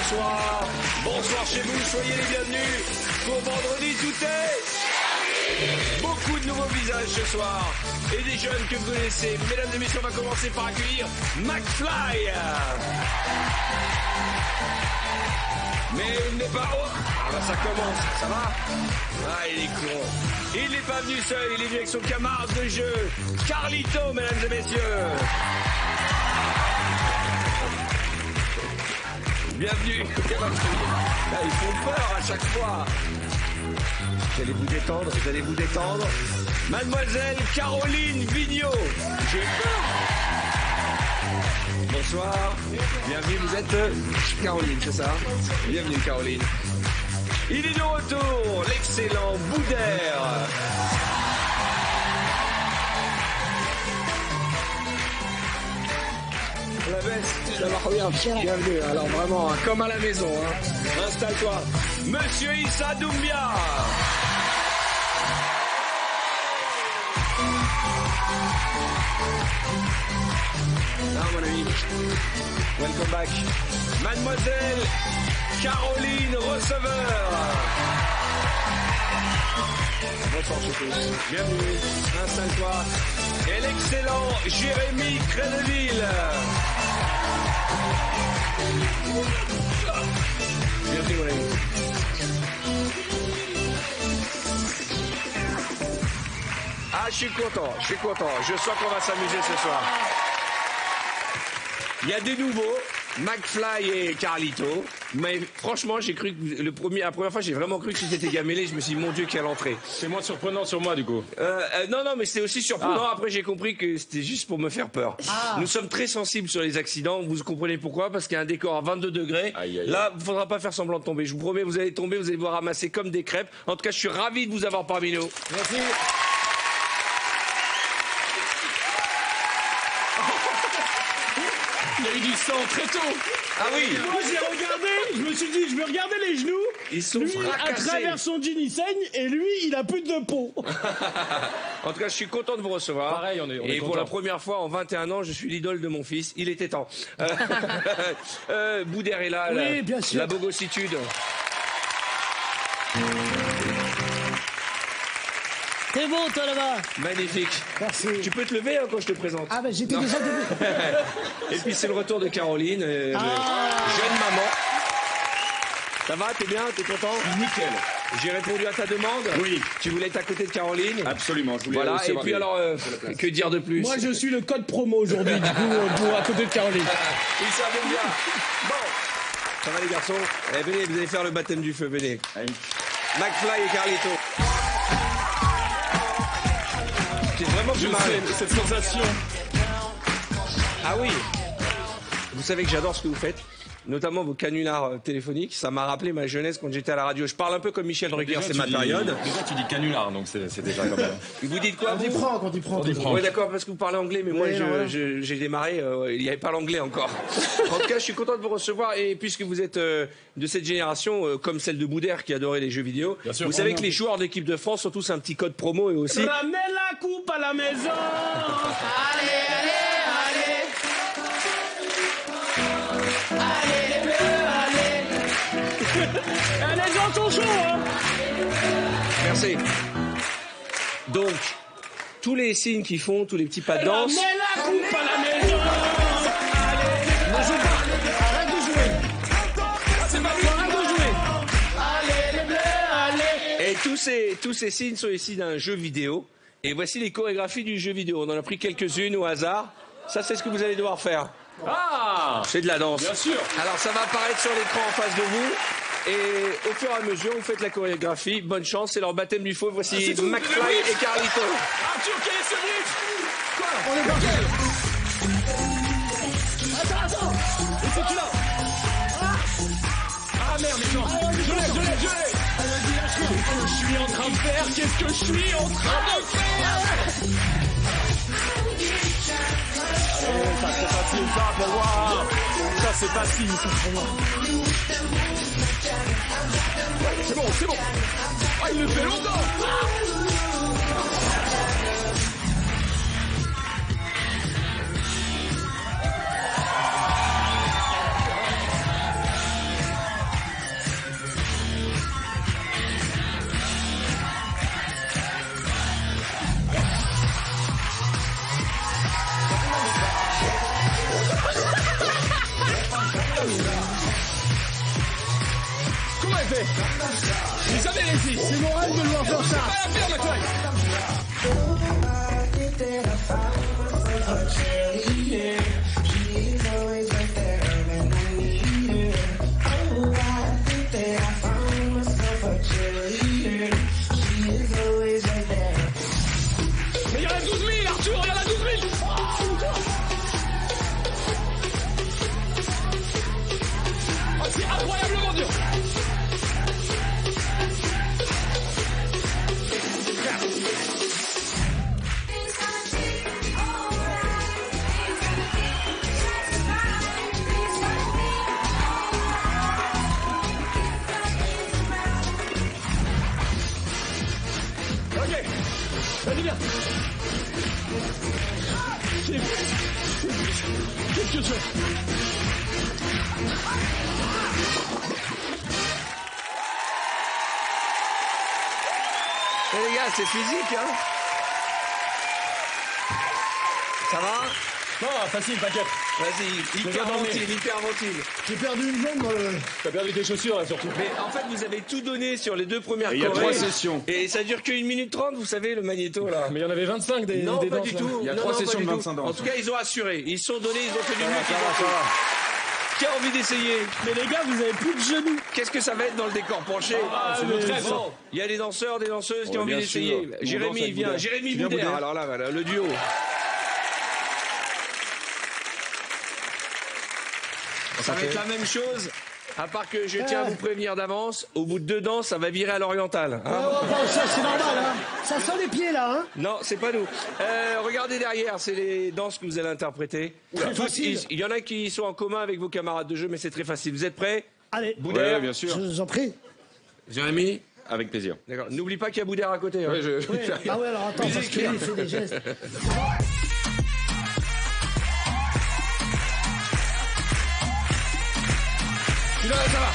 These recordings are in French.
bonsoir. Bonsoir chez vous, soyez les bienvenus. Pour vendredi, tout est... Beaucoup de nouveaux visages ce soir. Et des jeunes que vous connaissez. Mesdames et messieurs, on va commencer par accueillir McFly. Mais il n'est pas... Oh, bah ça commence, ça va? Ah, il est con. Il n'est pas venu seul, il est venu avec son camarade de jeu, Carlito, mesdames et messieurs. Bienvenue. Ah, ils font peur à chaque fois. Vous allez vous détendre. Mademoiselle Caroline Vigneault. J'ai peur. Bonsoir. Bienvenue, vous êtes Caroline, c'est ça? Bienvenue, Caroline. Il est de retour, l'excellent Boudère. La veste, ça va bien. Bienvenue, alors vraiment, comme à la maison. Hein. Installe-toi. Monsieur Issa Doumbia. Ah, mon ami. Welcome back. Mademoiselle Caroline Receveur. Bonsoir chez tous. Bienvenue. Installe-toi. Et l'excellent Jérémy Créneville. Bienvenue, mon ami. Ah, je suis content. Je sens qu'on va s'amuser ce soir. Il y a des nouveaux, McFly et Carlito. Mais franchement, j'ai cru que la première fois, j'ai vraiment cru que c'était Gamélé. Je me suis dit, mon Dieu, quelle entrée. C'est moins surprenant sur moi, du coup. Non, mais c'était aussi surprenant. Après, j'ai compris que c'était juste pour me faire peur. Nous sommes très sensibles sur les accidents. Vous comprenez pourquoi? Parce qu'il y a un décor à 22 degrés. Aïe, aïe. Là, il ne faudra pas faire semblant de tomber. Je vous promets, vous allez tomber, vous allez vous ramasser comme des crêpes. En tout cas, je suis ravi de vous avoir parmi nous. Merci. Il y a eu du sang très tôt. Ah oui. Moi j'ai regardé, je me suis dit je vais regarder les genoux. Ils sont lui, fracassés. à travers son jean il saigne et lui il a plus de peau. En tout cas, je suis content de vous recevoir. Pareil, on est Et pour content. la première fois en 21 ans, je suis l'idole de mon fils. Il était temps. Boudère est là, Oui, bien sûr. la bogossitude. T'es beau toi là-bas. Magnifique. Merci. Tu peux te lever quand je te présente. Ah ben j'étais déjà debout. Et puis c'est le retour de Caroline, jeune maman. Ça va, t'es bien, t'es content? Nickel. J'ai répondu à ta demande. Oui. Tu voulais être à côté de Caroline. Absolument. Je voulais Voilà, aussi et avoir puis des- alors, que dire de plus? Moi je suis le code promo aujourd'hui du coup pour à côté de Caroline. Ils savent bien. Bon, ça va les garçons? Eh, venez, vous allez faire le baptême du feu, venez. Allez. McFly et Carlito. C'est vraiment Je marré. sais, cette sensation. Ah oui. Vous savez que j'adore ce que vous faites, notamment vos canulars téléphoniques. Ça m'a rappelé ma jeunesse quand j'étais à la radio. Je parle un peu comme Michel Drucker, c'est ma période. Déjà, tu dis canular, donc c'est déjà quand même. Vous dites quoi, On y vous? prend quand il prend. On y prend. Oui, d'accord, parce que vous parlez anglais, mais moi, Oui, non, voilà. j'ai démarré, il n'y avait pas l'anglais encore. En tout cas, je suis content de vous recevoir, et puisque vous êtes de cette génération, comme celle de Boudère, qui adorait les jeux vidéo, Bien sûr. vous savez que les joueurs de l'équipe de France ont tous un petit code promo, et aussi... Ramenez la coupe à la maison. Les gens sont chauds hein. Merci. Donc, tous les signes qu'ils font, tous les petits pas de danse... Ramenez la coupe à la maison. Allez. Moi, je parle. Arrête de jouer. C'est pas toi, arrête de jouer. Allez les bleus, allez. Et tous ces signes sont ici d'un jeu vidéo. Et voici les chorégraphies du jeu vidéo. On en a pris quelques-unes au hasard. Ça, c'est ce que vous allez devoir faire. Ah, C'est de la danse. bien sûr. Alors, ça va apparaître sur l'écran en face de vous. Et au fur et à mesure, vous faites la chorégraphie. Bonne chance, c'est leur baptême du feu. Voici c'est tout. McFly et Carlito. Arthur, quel est ce but? Quoi? On est parti. Attends. Et c'est tu là. Ah merde, mais non. Je l'ai. Qu'est-ce que je suis en train de faire? Qu'est-ce que je suis en train de faire? Ça c'est facile, ça pour moi. Ça c'est facile, ça pour moi. C'est bon. Ah, il le fait longtemps. Comment elle fait? Vous savez les filles. C'est mon rêve de lui en faire ça. Pas la faire la claque. Mais il y en a 12 000, Arthur, il y en a 12 000. Oh, c'est incroyablement dur. Ok, vas-y viens. Qu'est-ce que tu fais? Eh, les gars, c'est physique, hein. Ça va? Non, facile, t'inquiète. Vas-y, regarde dans le hyperventile. J'ai perdu une jambe dans le... T'as perdu tes chaussures là surtout. Mais en fait, vous avez tout donné sur les 2 premières Il y a chorés. 3 sessions. Et ça dure qu'1 minute 30, vous savez, le magnéto, là. Mais il y en avait 25 des Non, des pas danses, du là. tout. Il y a Non, 3 non, sessions pas de du 25 tout. danses. En tout cas, ils ont assuré. Ils se sont donnés, ils ont tenu mieux qu'ils Ça ont va, ça fait. va. Qui a envie d'essayer? Mais les gars, vous avez plus de genoux. Qu'est-ce que ça va être dans le décor penché? c'est notre rêve, ça. Il y a des danseurs, des danseuses qui Ouais, ont envie bien d'essayer. sûr. On Jérémy, danse avec viens. Boudère. Jérémy Tu viens, Boudère. Boudère? Alors là, voilà, le duo. Ça va être la même chose, à part que je tiens à vous prévenir d'avance, au bout de 2 danses, ça va virer à l'oriental. Hein. Ça, c'est normal, hein. Ça sent les pieds, là, hein. Non, c'est pas nous. Regardez derrière, c'est les danses que vous allez interpréter. Très facile. Il y en a qui sont en commun avec vos camarades de jeu, mais c'est très facile. Vous êtes prêts? Allez, Boudère, Ouais, bien sûr. je vous en prie. Jérémy? Avec plaisir. D'accord. N'oublie pas qu'il y a Boudère à côté. Hein. Ouais, je... Ouais. Ah ouais, alors attends, parce que lui, il fait des gestes. Là, ça va.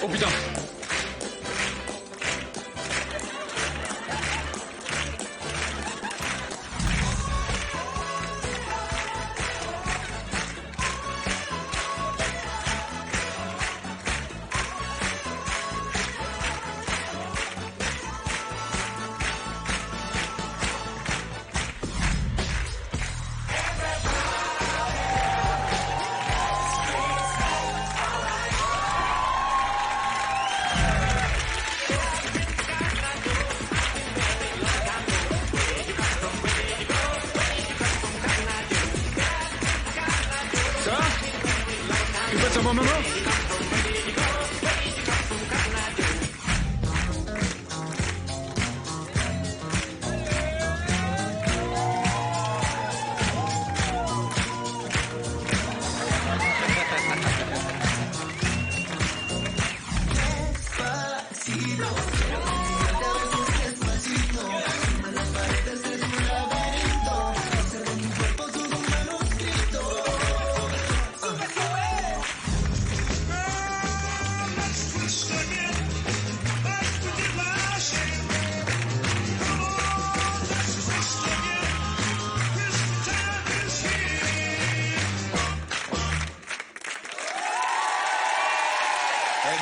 Oh putain. Ça va? Tu passes un bon moment?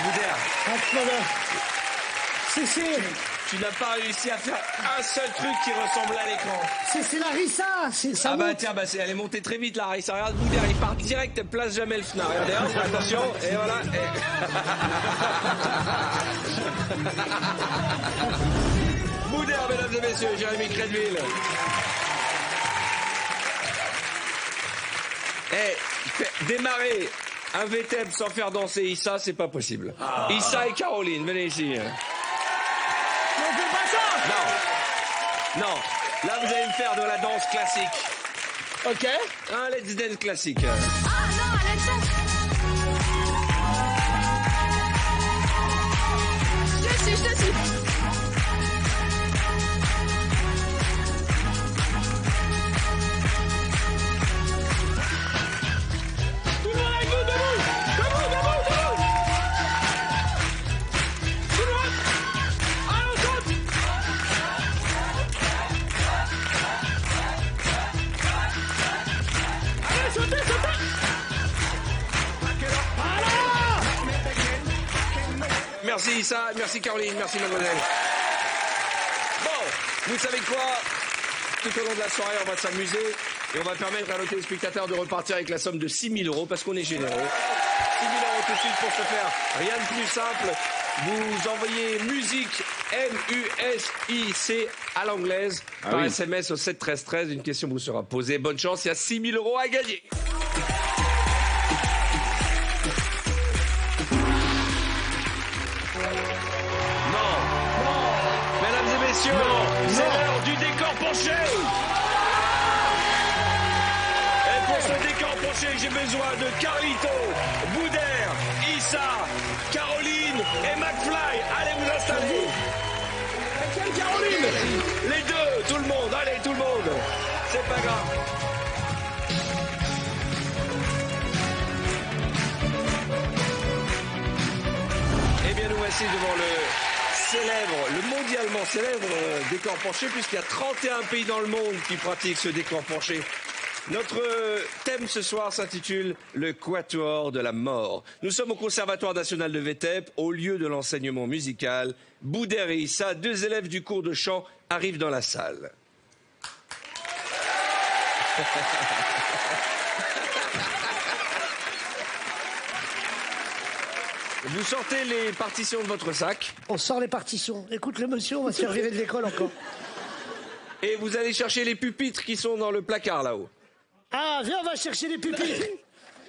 Boudère, Ah, voilà. C'est... tu n'as pas réussi à faire un seul truc qui ressemble à l'écran. C'est Larissa, ça Ah bah monte. tiens, elle est montée très vite là, Larissa. Regarde Boudère, il part direct, place jamais le FNA. Regardez, hop, attention, et voilà. Boudère, mesdames et messieurs, Jérémy Crédville. Démarrer un VTEP sans faire danser Issa, c'est pas possible. Issa et Caroline, venez ici. On fait pas ça. Non, là vous allez me faire de la danse classique. Ok. Un let's dance classique. Ah non, Alexa. Je te suis. Tout le monde avec nous, debout. Tout le monde. Allez, on saute. Merci Issa, merci Caroline, merci mademoiselle. Bon, vous savez quoi? Tout au long de la soirée, on va s'amuser et on va permettre à nos téléspectateurs de repartir avec la somme de 6 000 € parce qu'on est généreux. 6 000 € tout de suite pour se faire rien de plus simple. Vous envoyez musique MUSIC à l'anglaise par SMS au 7 13 13. Une question vous sera posée. Bonne chance, il y a 6 000 € à gagner. Messieurs, c'est l'heure du décor penché. Et pour ce décor penché, j'ai besoin de Carlito, Boudère, Issa, Caroline et McFly. Allez vous installer. Quelle Caroline? Les deux, tout le monde, allez tout le monde. C'est pas grave. Eh bien nous voici devant le mondialement célèbre décor penché, puisqu'il y a 31 pays dans le monde qui pratiquent ce décor penché. Notre thème ce soir s'intitule le Quatuor de la mort. Nous sommes au Conservatoire national de Vétep, au lieu de l'enseignement musical. Boudère et Issa, 2 élèves du cours de chant, arrivent dans la salle. Vous sortez les partitions de votre sac. On sort les partitions. Écoute le monsieur, on va se faire virer de l'école encore. Et vous allez chercher les pupitres qui sont dans le placard là-haut. Ah, viens, on va chercher les pupitres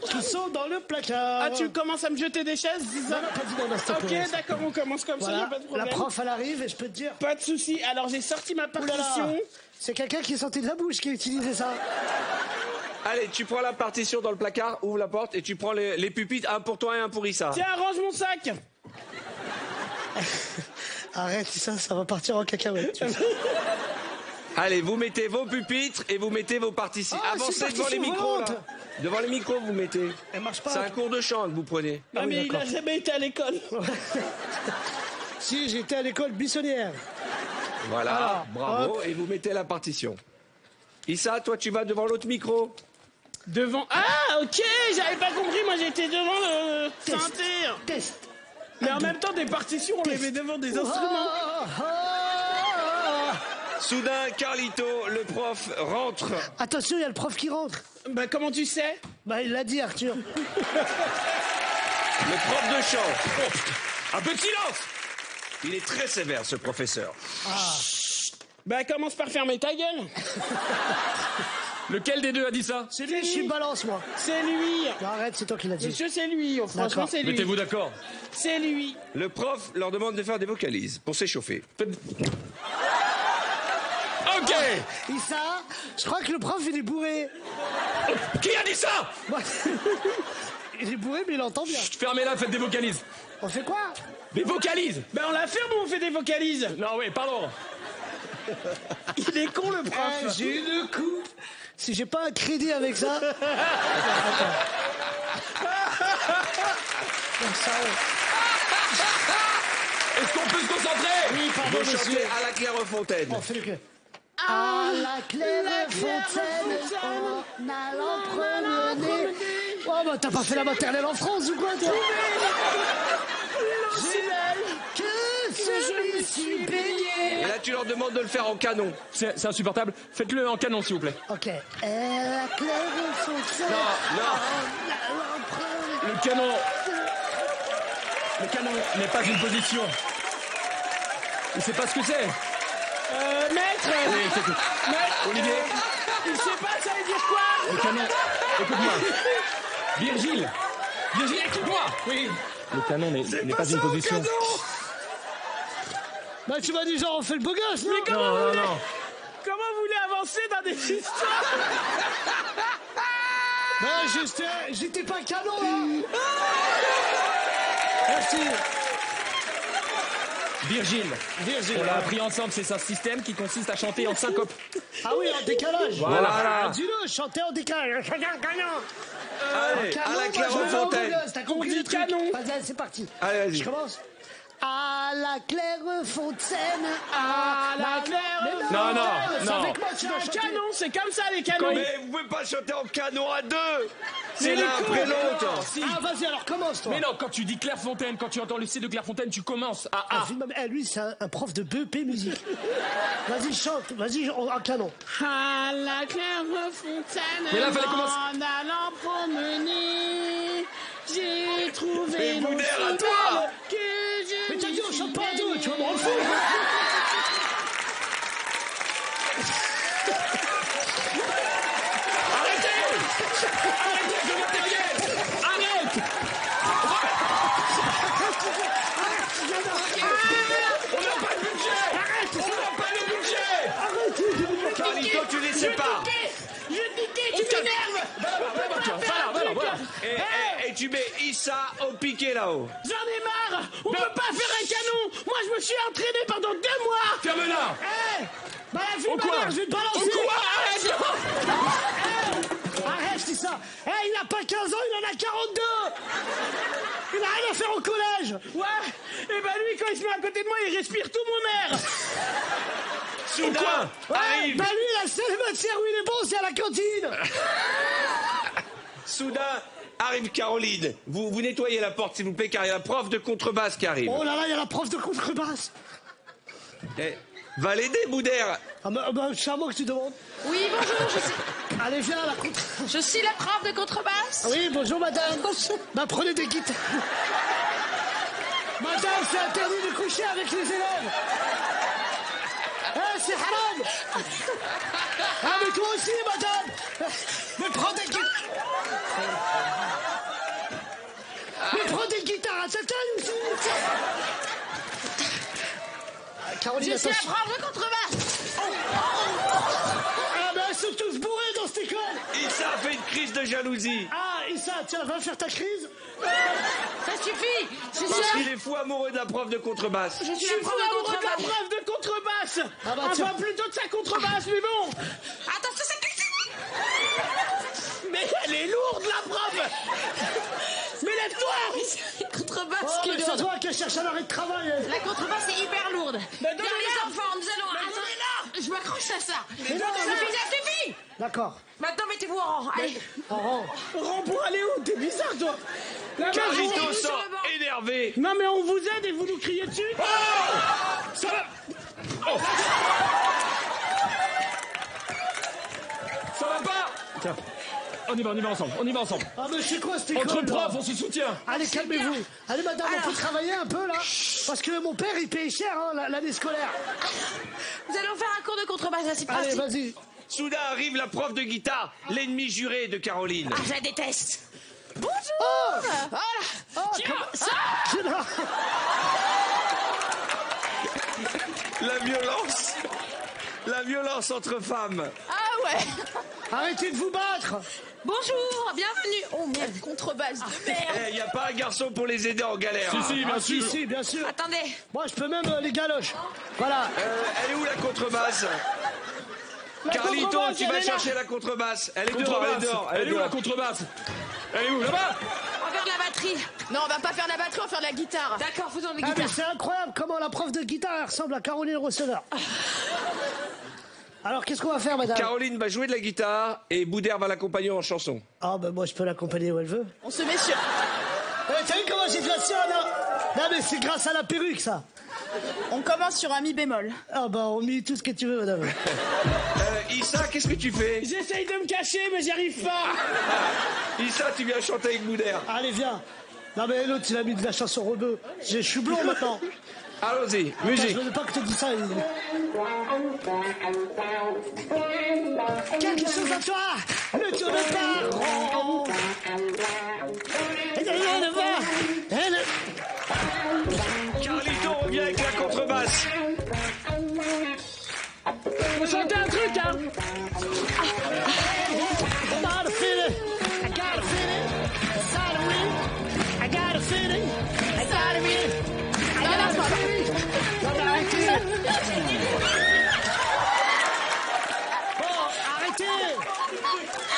qui sont dans le placard. Ah, tu commences à me jeter des chaises, c'est ça? Non, pas dit non, s'il te plaît. Ok, d'accord, on commence comme ça, y a pas de problème. La prof, elle arrive et je peux te dire... Pas de souci. Alors, j'ai sorti ma partition. C'est quelqu'un qui est sorti de la bouche qui a utilisé ça. Allez, tu prends la partition dans le placard, ouvre la porte et tu prends les pupitres, un pour toi et un pour Issa. Tiens, range mon sac. Arrête, ça va partir en cacahuète. Allez, vous mettez vos pupitres et vous mettez vos partitions. Ah, avancez devant les micros, là. Devant les micros, vous mettez. Elle marche pas. C'est un cours de chant que vous prenez. Non, mais il a jamais été à l'école. Si, j'étais à l'école buissonnière. Voilà, Alors, bravo. hop. Et vous mettez la partition. Issa, toi, tu vas devant l'autre micro. Devant... Ah, ok, j'avais pas compris, moi j'étais devant le synthé. Test. Mais en même temps, des partitions, on les met devant des instruments. Soudain, Carlito, le prof, rentre. Attention, il y a le prof qui rentre. Bah, comment tu sais? Bah, il l'a dit, Arthur. Le prof de chant. Oh, un peu de silence. Il est très sévère, ce professeur. Bah, commence par fermer ta gueule. Lequel des deux a dit ça? C'est lui, je suis balance, moi. C'est lui. Non, arrête, c'est toi qui l'as dit. Monsieur, c'est lui. Oh, franchement, c'est lui. Mettez-vous d'accord. C'est lui. Le prof leur demande de faire des vocalises pour s'échauffer. Ok. Issa, je crois que le prof, il est bourré. Qui a dit ça? Moi, il est bourré, mais il entend bien. Fermez-la, faites des vocalises. On fait quoi? Des vocalises. Bah, on la ferme ou on fait des vocalises? Non, oui, pardon. Il est con, le prof. J'ai une coupe. Si j'ai pas un crédit avec ça... Attends. Ça, Est-ce qu'on peut se concentrer? oui, pardon, Vous chantez monsieur. à la Clairefontaine. On fait le que... À la Clairefontaine, en allant promener... Oh, bah t'as pas fait la maternelle en France ou quoi, toi? Que je me suis baigné. Et là, tu leur demandes de le faire en canon. C'est insupportable. Faites-le en canon, s'il vous plaît. Ok. À la Clairefontaine, Non. en allant promener... Le canon. Le canon n'est pas une position. Il sait pas ce que c'est. Maître. Oui, c'est tout. Maître. Olivier. Il sait pas, ça veut dire quoi? Le canon. Écoute-moi. Virgile. Virgile, écoute-moi. Oui. Le canon n'est pas une position. Bah tu m'as dit genre on fait le beau gosse, non? Non. Comment vous voulez avancer dans des histoires? Bah j'étais pas canon, là. Merci. Virgile. On l'a appris ensemble, c'est un système qui consiste à chanter en syncope. Ah oui, en décalage. Voilà. Dis-le, chanter en décalage. Allez, à la Clairefontaine. T'as On compris dit le truc? canon. Vas-y, c'est parti. Allez, vas-y. Je commence. À la Clairefontaine, à la Clairefontaine. Non, non, C'est non. avec moi, tu dois Un chanter. canon, c'est comme ça les canons. Mais vous pouvez pas chanter en canon à deux. C'est Mais l'un les après cons, l'autre. Si. Ah, vas-y, alors commence, toi. Mais non, quand tu dis Clairefontaine, quand tu entends le C de Clairefontaine, tu commences à A. Lui, c'est un prof de BEP musique. Vas-y, chante, vas-y, en canon. À la Clairefontaine, Mais là, fallait commencer. en allant promener, j'ai trouvé Mais l'eau Boudère, si à belle toi. que je Mais t'as m'y dit, on chante pas à suis deux, tu vas me rendre fou. Arrêtez, je viens derrière. Arrête. On n'a pas de budget. Arrête. On n'a pas de budget. Carlito, tu les sépares. Je t'ai tu m'énerves. Voilà. Et tu mets Issa au piqué là-haut. J'en ai marre. On peut pas faire un canon. Moi, je me suis entraîné pendant 2 mois. Ferme-la. Bah, la fille, Au quoi? je vais te balancer. Au quoi? Arrête, c'est ça. Il n'a pas 15 ans, il en a 42. Il n'a rien à faire au collège. Ouais. Et bah lui, quand il se met à côté de moi, il respire tout mon air. Soudain, arrive. Bah lui, la seule matière où il est bon, c'est à la cantine. Soudain, arrive Caroline. Vous nettoyez la porte, s'il vous plaît, car il y a la prof de contrebasse qui arrive. Oh là là, il y a la prof de contrebasse. Va l'aider, Boudère. Ah bah, c'est à moi que tu demandes. Oui, bonjour, Allez, viens, la contre... je suis la prof de contrebasse. Oui, bonjour, madame. Bah, prenez des guitares. Madame, c'est interdit de coucher avec les élèves. C'est haram. Ah, mais toi aussi, madame. Mais prends des guitares. Mais prends des guitares à ta taille aussi. Caroline, Je suis la attention. prof de contrebasse. Ah, ben, elles sont tous bourrés dans cette école. Issa a fait une crise de jalousie. Ah, Issa, tiens, va faire ta crise. Ça suffit. Je suis Parce la, qu'il est fou amoureux de la prof de contrebasse. je Je suis suis la prof de amoureux de la contrebasse. prof de contrebasse. Ah bah, Enfin, tiens. plutôt de sa contrebasse, mais bon. Attention, c'est Mais elle est lourde, la prof. Mais lève-toi. la contrebasse Oh, qui mais est ça lourde. se voit qu'elle cherche un arrêt de travail. elle. La contrebasse est hyper lourde. Mais Bien donnez-la. les enfants, nous allons. Attends, je m'accroche à ça. non, Ça suffit. D'accord. Maintenant, mettez-vous en rang. Allez. Oh, oh. Rends pour aller où? T'es bizarre, toi. Là, Carlito Allez, sort sur le banc. énervé. Non, mais on vous aide et vous nous criez dessus. Ça va. Oh. Ça va pas. Tiens. On y va ensemble. On y va ensemble. Ah, mais c'est quoi cette école Entre là profs, on se soutient. Allez, calmez-vous. Allez, madame, on peut travailler un peu là. Parce que mon père, il paye cher l'année scolaire. Nous allons faire un cours de contrebasse. C'est Allez, parti. vas-y. Soudain arrive la prof de guitare, l'ennemi juré de Caroline. Ah, je la déteste. Bonjour. Oh Voilà. Oh, Tiens, comment- ça. La violence entre femmes. Ah ouais. Arrêtez de vous battre. Bonjour, bienvenue. Oh merde, contrebasse de merde. Il n'y a pas un garçon pour les aider en galère. Si, bien Ah, si, sûr. si, bien sûr. Attendez. Moi, je peux même les galoches. Voilà. Elle est où la contrebasse Carlito, contrebasse, tu elle vas est là. chercher la contrebasse. Elle est dehors, elle est dehors. Elle est où la dehors. contrebasse? Elle est où? Là-bas. On va faire de la batterie. Non, on va pas faire de la batterie, on va faire de la guitare. D'accord, faisons de la Ah, mais guitare. c'est incroyable comment la prof de guitare elle ressemble à Caroline Receveur. Alors, qu'est-ce qu'on va faire, madame? Caroline va jouer de la guitare et Boudère va l'accompagner en chanson. Ah, ben moi, je peux l'accompagner où elle veut. On se met sur. T'as vu comment j'ai de la sienne, là? Non, mais c'est grâce à la perruque, ça. On commence sur un mi bémol. Ah, bah, on met tout ce que tu veux, madame. Issa, qu'est-ce que tu fais J'essaye de me cacher, mais j'y arrive pas. Issa, tu viens chanter avec Boudère. Allez, viens. Non, mais l'autre, il a mis de la chanson rebeu. Je suis blond maintenant. Allons-y, Attends, musique. je veux pas que tu te dises ça. Quelque chose à toi, le tour de parent. Carlito revient avec la contrebasse. Faut chanter un truc, hein. Arrêtez!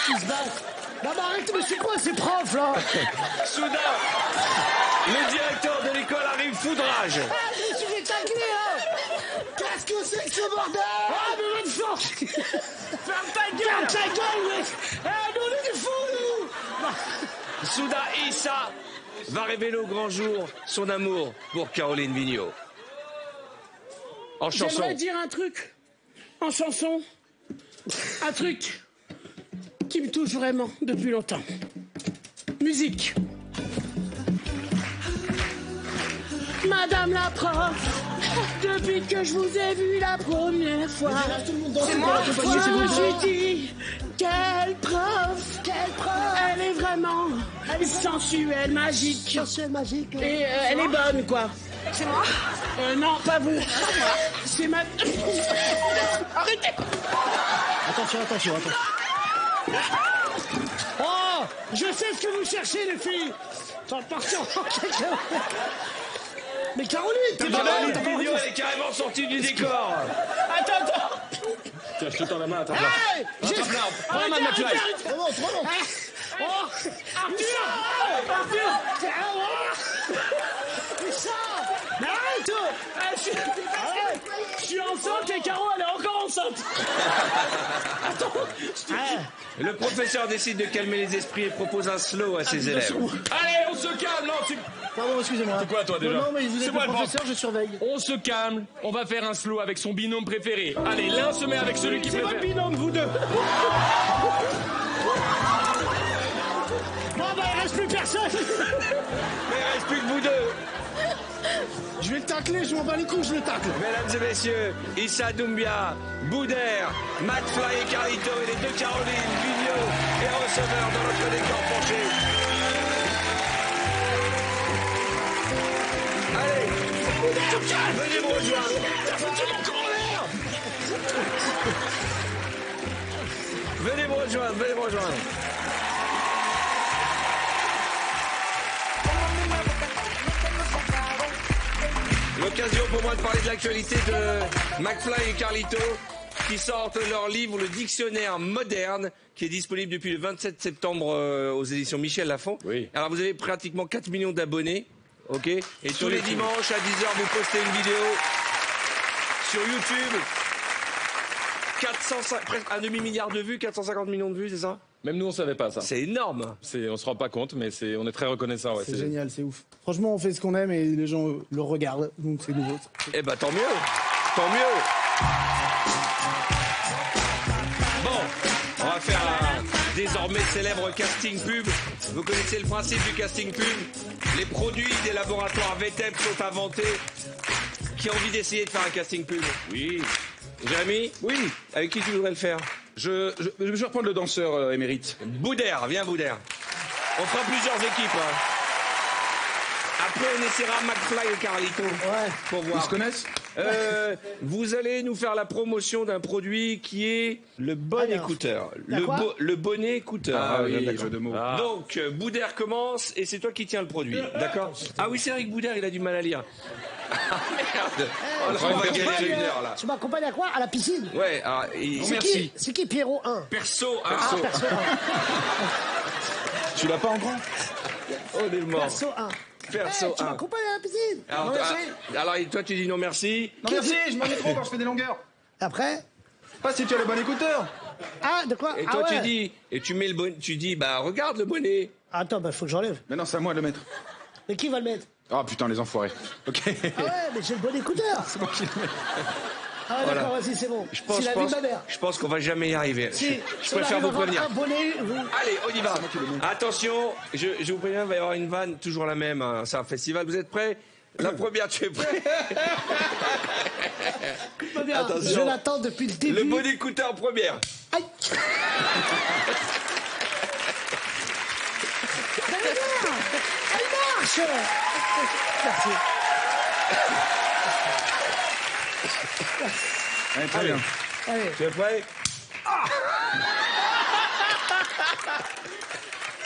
Ils se battent. Non, mais arrête, mais c'est quoi ces profs là? Soudain, Le directeur de l'école arrive foudrage. Ah, je me suis fait tacler, hein. Qu'est-ce que c'est que ce bordel? Ah, mais votre force. Ferme ta gueule. Ferme ta gueule, mec. Eh, nous, on est des fous, nous. Soudain, Issa va révéler au grand jour son amour pour Caroline Vigneault. En chanson. J'aimerais dire un truc en chanson. Un truc qui me touche vraiment depuis longtemps. Musique. Madame la prof, depuis que je vous ai vu la première fois, C'est moi. je me suis dit, quelle prof, elle est vraiment sensuelle, magique. Et elle est bonne, quoi. C'est moi. Non, pas vous. C'est ma... Arrêtez. Attention. Oh, je sais ce que vous cherchez, les filles. Ça va partir en quelqu'un. Mais Caroline, t'es pas Caroline bonne. Vigneault, elle est carrément sortie du décor. Attends. Tiens, je te tends la main, attends là. Hey, Prends la main de McFly. Trop long. Oh, Arthur. C'est un Mais ça. Mais arrête. Je suis enceinte et Caro, elle est encore enceinte. Attends. Le professeur décide de calmer les esprits et propose un slow à ses élèves. Allez, on se calme, non, Pardon, excusez-moi. C'est quoi, toi, déjà? Non, mais vous C'est êtes moi, le le prof. professeur, je surveille. On se calme, on va faire un slow avec son binôme préféré. Allez, l'un se met avec celui qui C'est préfère. votre binôme, vous deux. Bon, bah, il reste plus personne. Mais il reste plus que vous deux. Je vais le tacler, je m'en bats les couilles, je le tacle. Mesdames et messieurs, Issa Doumbia, Boudère, McFly et Carlito et les deux Caroline Vigneault et receveurs dans notre décor penché. Allez, venez me rejoindre. Venez me rejoindre. L'occasion pour moi de parler de l'actualité de McFly et Carlito qui sortent leur livre Le Dictionnaire moderne qui est disponible depuis le 27 septembre aux éditions Michel Lafon. Oui. Alors vous avez pratiquement 4 millions d'abonnés, ok? Et tous les dimanches à 10h vous postez une vidéo sur YouTube. 405, presque un demi-milliard de vues, 450 millions de vues, c'est ça? Même nous, on savait pas ça. C'est énorme. On se rend pas compte, mais on est très reconnaissant. Ouais, C'est génial, c'est ouf. Franchement, on fait ce qu'on aime et les gens le regardent, donc c'est nouveau. Eh ben tant mieux, tant mieux. Bon, on va faire un désormais célèbre casting pub. Vous connaissez le principe du casting pub. Les produits des laboratoires VTEP sont inventés. Qui a envie d'essayer de faire un casting pub? Oui. Jérémy? Oui. Avec qui tu voudrais le faire? Je vais reprendre le danseur émérite. Boudère, viens Boudère. On fera plusieurs équipes. Hein. Après, on essaiera McFly et Carlito. Ouais. Pour voir. Ils se connaissent? Vous allez nous faire la promotion d'un produit qui est le bon Alors, écouteur. quoi Le bonnet écouteur. Ah oui, d'accord. jeu de mots. Ah. Donc, Boudère commence et c'est toi qui tiens le produit. D'accord? Ah oui, c'est vrai que Boudère, il a du mal à lire. Ah merde! Oh, là, on va galérer une heure là. Tu m'accompagnes à quoi? À la piscine. Ouais, alors, C'est qui Pierrot 1? Perso, hein. Perso 1. Tu l'as pas en grand? On est mort. Perso 1. Perso Tu 1. m'accompagnes à la piscine. Alors, toi, tu dis non merci. Non merci, je m'ennuie trop quand je fais des longueurs. Après? Pas si tu as le bon écouteur. Ah, de quoi? Et Ah toi, ouais. tu dis, et tu mets le bonnet, tu dis, bah, regarde le bonnet. Attends, bah faut que j'enlève. Mais non, c'est à moi de le mettre. Mais qui va le mettre? Ah putain, les enfoirés. Ok. Ah ouais, mais j'ai le bon écouteur. C'est moi qui le mets. Ah ouais, Voilà. d'accord, vas-y, c'est bon. Je pense, C'est la vie de ma mère. je pense qu'on va jamais y arriver. Si, je si on préfère arrive vous à avoir prévenir. un bonnet, Allez, on y va. Attention, je vous préviens, il va y avoir une vanne, toujours la même. Hein. C'est un festival. Vous êtes prêts? La première, tu es prêt? Attention. je l'attends depuis le début. Le bon écouteur première. Aïe. Elle marche. Merci. Ouais, très bien. Allez. Tu es prêt?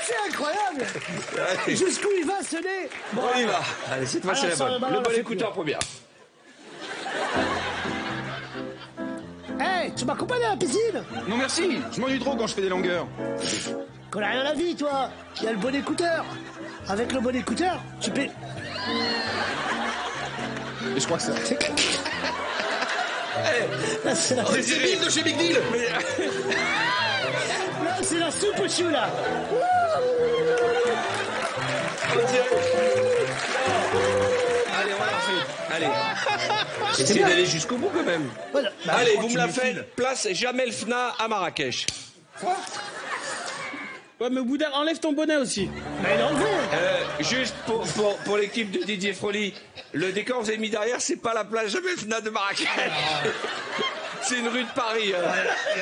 C'est incroyable. Allez, Jusqu'où il va ce nez? Bon, on y va. Allez, cette fois, c'est la Alors, ça, bonne. bah, Le on bon fait écouteur première. Hey, tu m'accompagnes à la piscine? Non merci, je m'ennuie trop quand je fais des longueurs. Connais rien à la vie, toi. Il y a le bon écouteur. Avec le bon écouteur, tu peux... Et je crois que ça. Là, c'est la... C'est Bill de chez Big Deal. Là, c'est la soupe au chou, là. Allez, on la refait. Allez. Essayez d'aller jusqu'au bout quand même. Voilà. Bah, Allez, vous me la faites. Place Jamel Fna à Marrakech. Ouais, mais Boudin, enlève ton bonnet aussi. Bah, il a enlevé. Juste pour l'équipe de Didier Froli, le décor que vous avez mis derrière, c'est pas la place Jamel Fna de Marrakech. C'est une rue de Paris.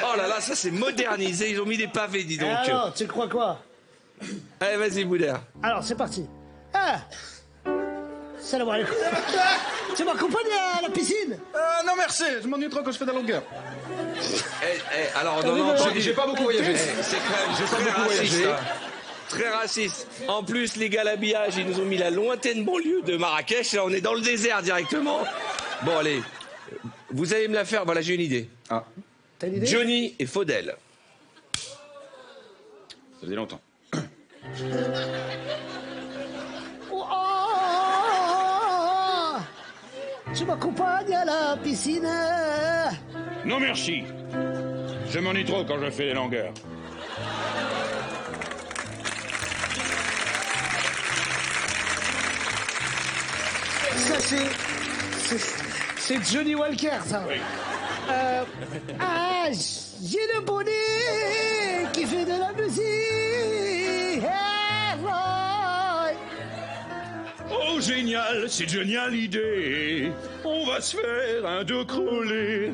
Oh là là, ça c'est modernisé. Ils ont mis des pavés, dis donc. Alors, tu crois quoi? Allez, vas-y, Boudin. Alors, c'est parti. Ah, salam alaikum. Tu m'accompagnes à la piscine? Non merci, je m'ennuie trop quand je fais de la longueur. Alors, non, J'ai pas beaucoup voyagé. c'est quand même très beaucoup raciste. voyagé. Hein. Très raciste. En plus, les gars, l'habillage, ils nous ont mis la lointaine banlieue de Marrakech. Là, on est dans le désert directement. Bon, allez. Vous allez me la faire. Voilà, j'ai une idée. Ah, T'as une idée? Johnny et Faudel. ça faisait longtemps. Oh, tu m'accompagnes à la piscine? Non merci. Je m'ennuie trop quand je fais des longueurs. Ça, c'est Johnny Walker, ça. Oui. J'ai le bonnet qui fait de la musique. Hey, boy. Oh génial, c'est génial l'idée. On va se faire un dos crawlé.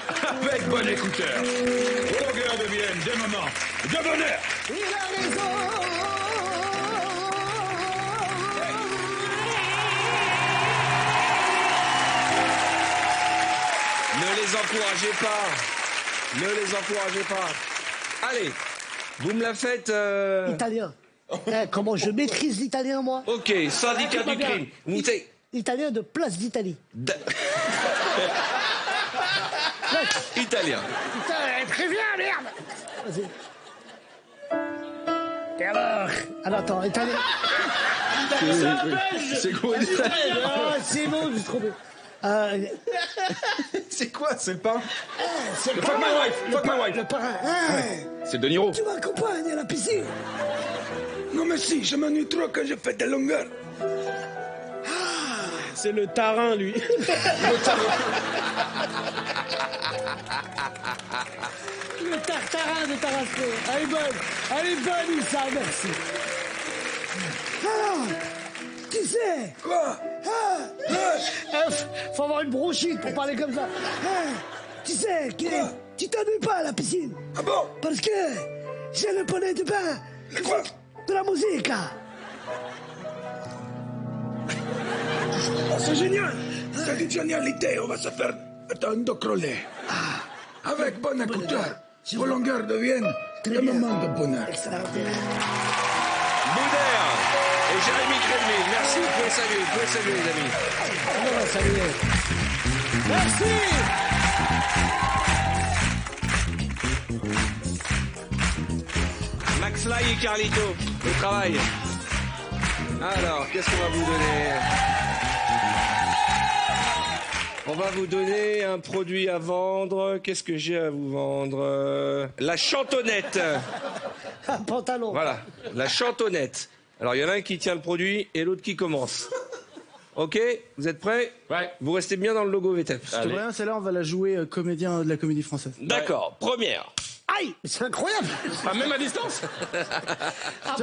Avec bon écouteur. Longueurs deviennent des moments de bonheur. Il a raison. Ne les encouragez pas. Ne les encouragez pas. Allez, vous me la faites... Italien. Comment je maîtrise l'italien, moi? Ok, syndicat du crime. Vous savez... Italien de Place d'Italie. Italien. Putain, préviens, merde. Vas-y. Et alors attends, italien. C'est quoi? Ah, c'est bon, je suis trompé. C'est quoi? C'est le pain? C'est le Fuck parrain. my wife, fuck my wife. Le parrain. C'est De Niro. Tu m'accompagnes à la piscine? Non merci, je m'ennuie trop quand je fais des longueurs. C'est le tarin, lui. Le tartarin de Tarasco. Elle est bonne, Issa, merci. Alors, tu sais. Quoi? Faut avoir une bronchite pour parler comme ça. Tu sais que tu t'ennuies pas à la piscine. Ah bon? Parce que j'ai le bonnet de bain. Quoi? De la musique. Oh, c'est génial. C'est une génialité. On va se faire un dos crawlé. Avec bon écouteur. Vos longueurs deviennent des moments de bonheur. Extraordinaire. Boudère et Jérémy Crédville. Merci, vous pouvez saluer les amis. On va saluer. Merci. McFly et Carlito, au travail. Alors, qu'est-ce qu'on va vous donner? On va vous donner un produit à vendre. Qu'est-ce que j'ai à vous vendre? La chantonnette. Un pantalon. Voilà, la chantonnette. Alors, il y en a un qui tient le produit et l'autre qui commence. Ok, vous êtes prêts? Ouais. Vous restez bien dans le logo VTEP. Ah. C'est Allez. vrai, celle-là, on va la jouer comédien de la comédie française. D'accord, première. Aïe, c'est incroyable. Ah, même à distance.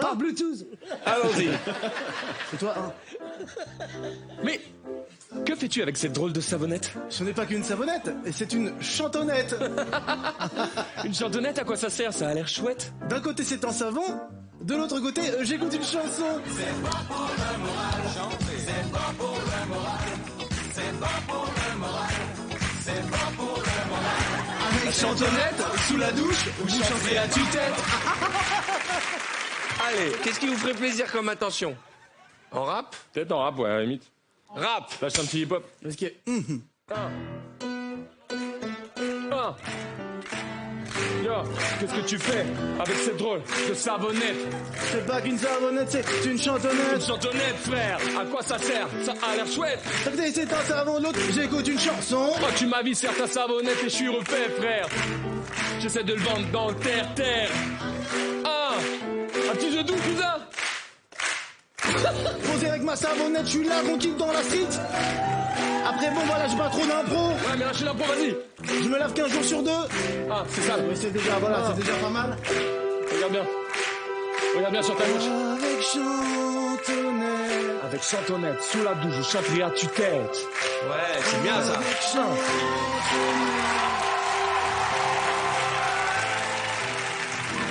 Par Bluetooth. Allons-y. C'est toi, hein. Mais que fais-tu avec cette drôle de savonnette? Ce n'est pas qu'une savonnette, et c'est une chantonnette. Une chantonnette, à quoi ça sert? Ça a l'air chouette. D'un côté, c'est un savon. De l'autre côté, j'écoute une chanson. Avec chantonnette, sous la douche, vous chantez à tue-tête. Allez, qu'est-ce qui vous ferait plaisir comme attention? En rap? Peut-être en rap, ouais, à la limite. Rap. Lâche un petit hip-hop. Parce que... Un. Yo, qu'est-ce que tu fais avec cette drôle de savonnette? C'est pas qu'une savonnette, c'est une chantonnette. Une chantonnette, frère. À quoi ça sert? Ça a l'air chouette. C'est un savon, l'autre, j'écoute une chanson. Oh, tu m'as vu faire ta savonnette et je suis refait, frère. J'essaie de le vendre dans le terre-terre. Ah, un petit jeu doux, tout ça. Posé avec ma savonnette, je suis là, tranquille dans la street. Après, bon, voilà, j'ai pas trop d'impro. Ouais, mais lâchez l'impro, vas-y. Je me lave 15 jours sur 2. Ah, c'est ça. Mais c'est déjà, voilà, c'est déjà pas mal. Regarde bien. Regarde bien sur ta gauche. Avec chantonnette. Avec chantonnette, sous la douche, je chanterai à tue-tête. Ouais, c'est bien ça.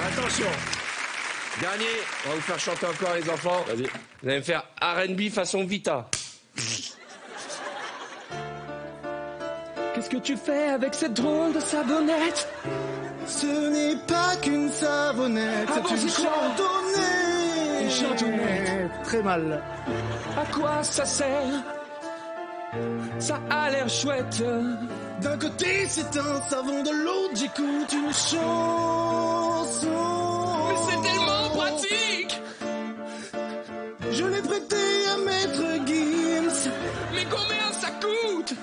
Attention. Dernier, on va vous faire chanter encore les enfants. Vas-y. Vous allez me faire R&B façon Vita. Qu'est-ce que tu fais avec cette drôle de savonnette? Ce n'est pas qu'une savonnette, Ah bon, c'est une c'est quoi? chantonnette. Une chantonnette. Très mal. À quoi ça sert? Ça a l'air chouette. D'un côté, c'est un savon, de l'autre, j'écoute une chanson. Mais c'est tellement pratique. Je l'ai prêté à Maître Gims. Mais combien ça coûte?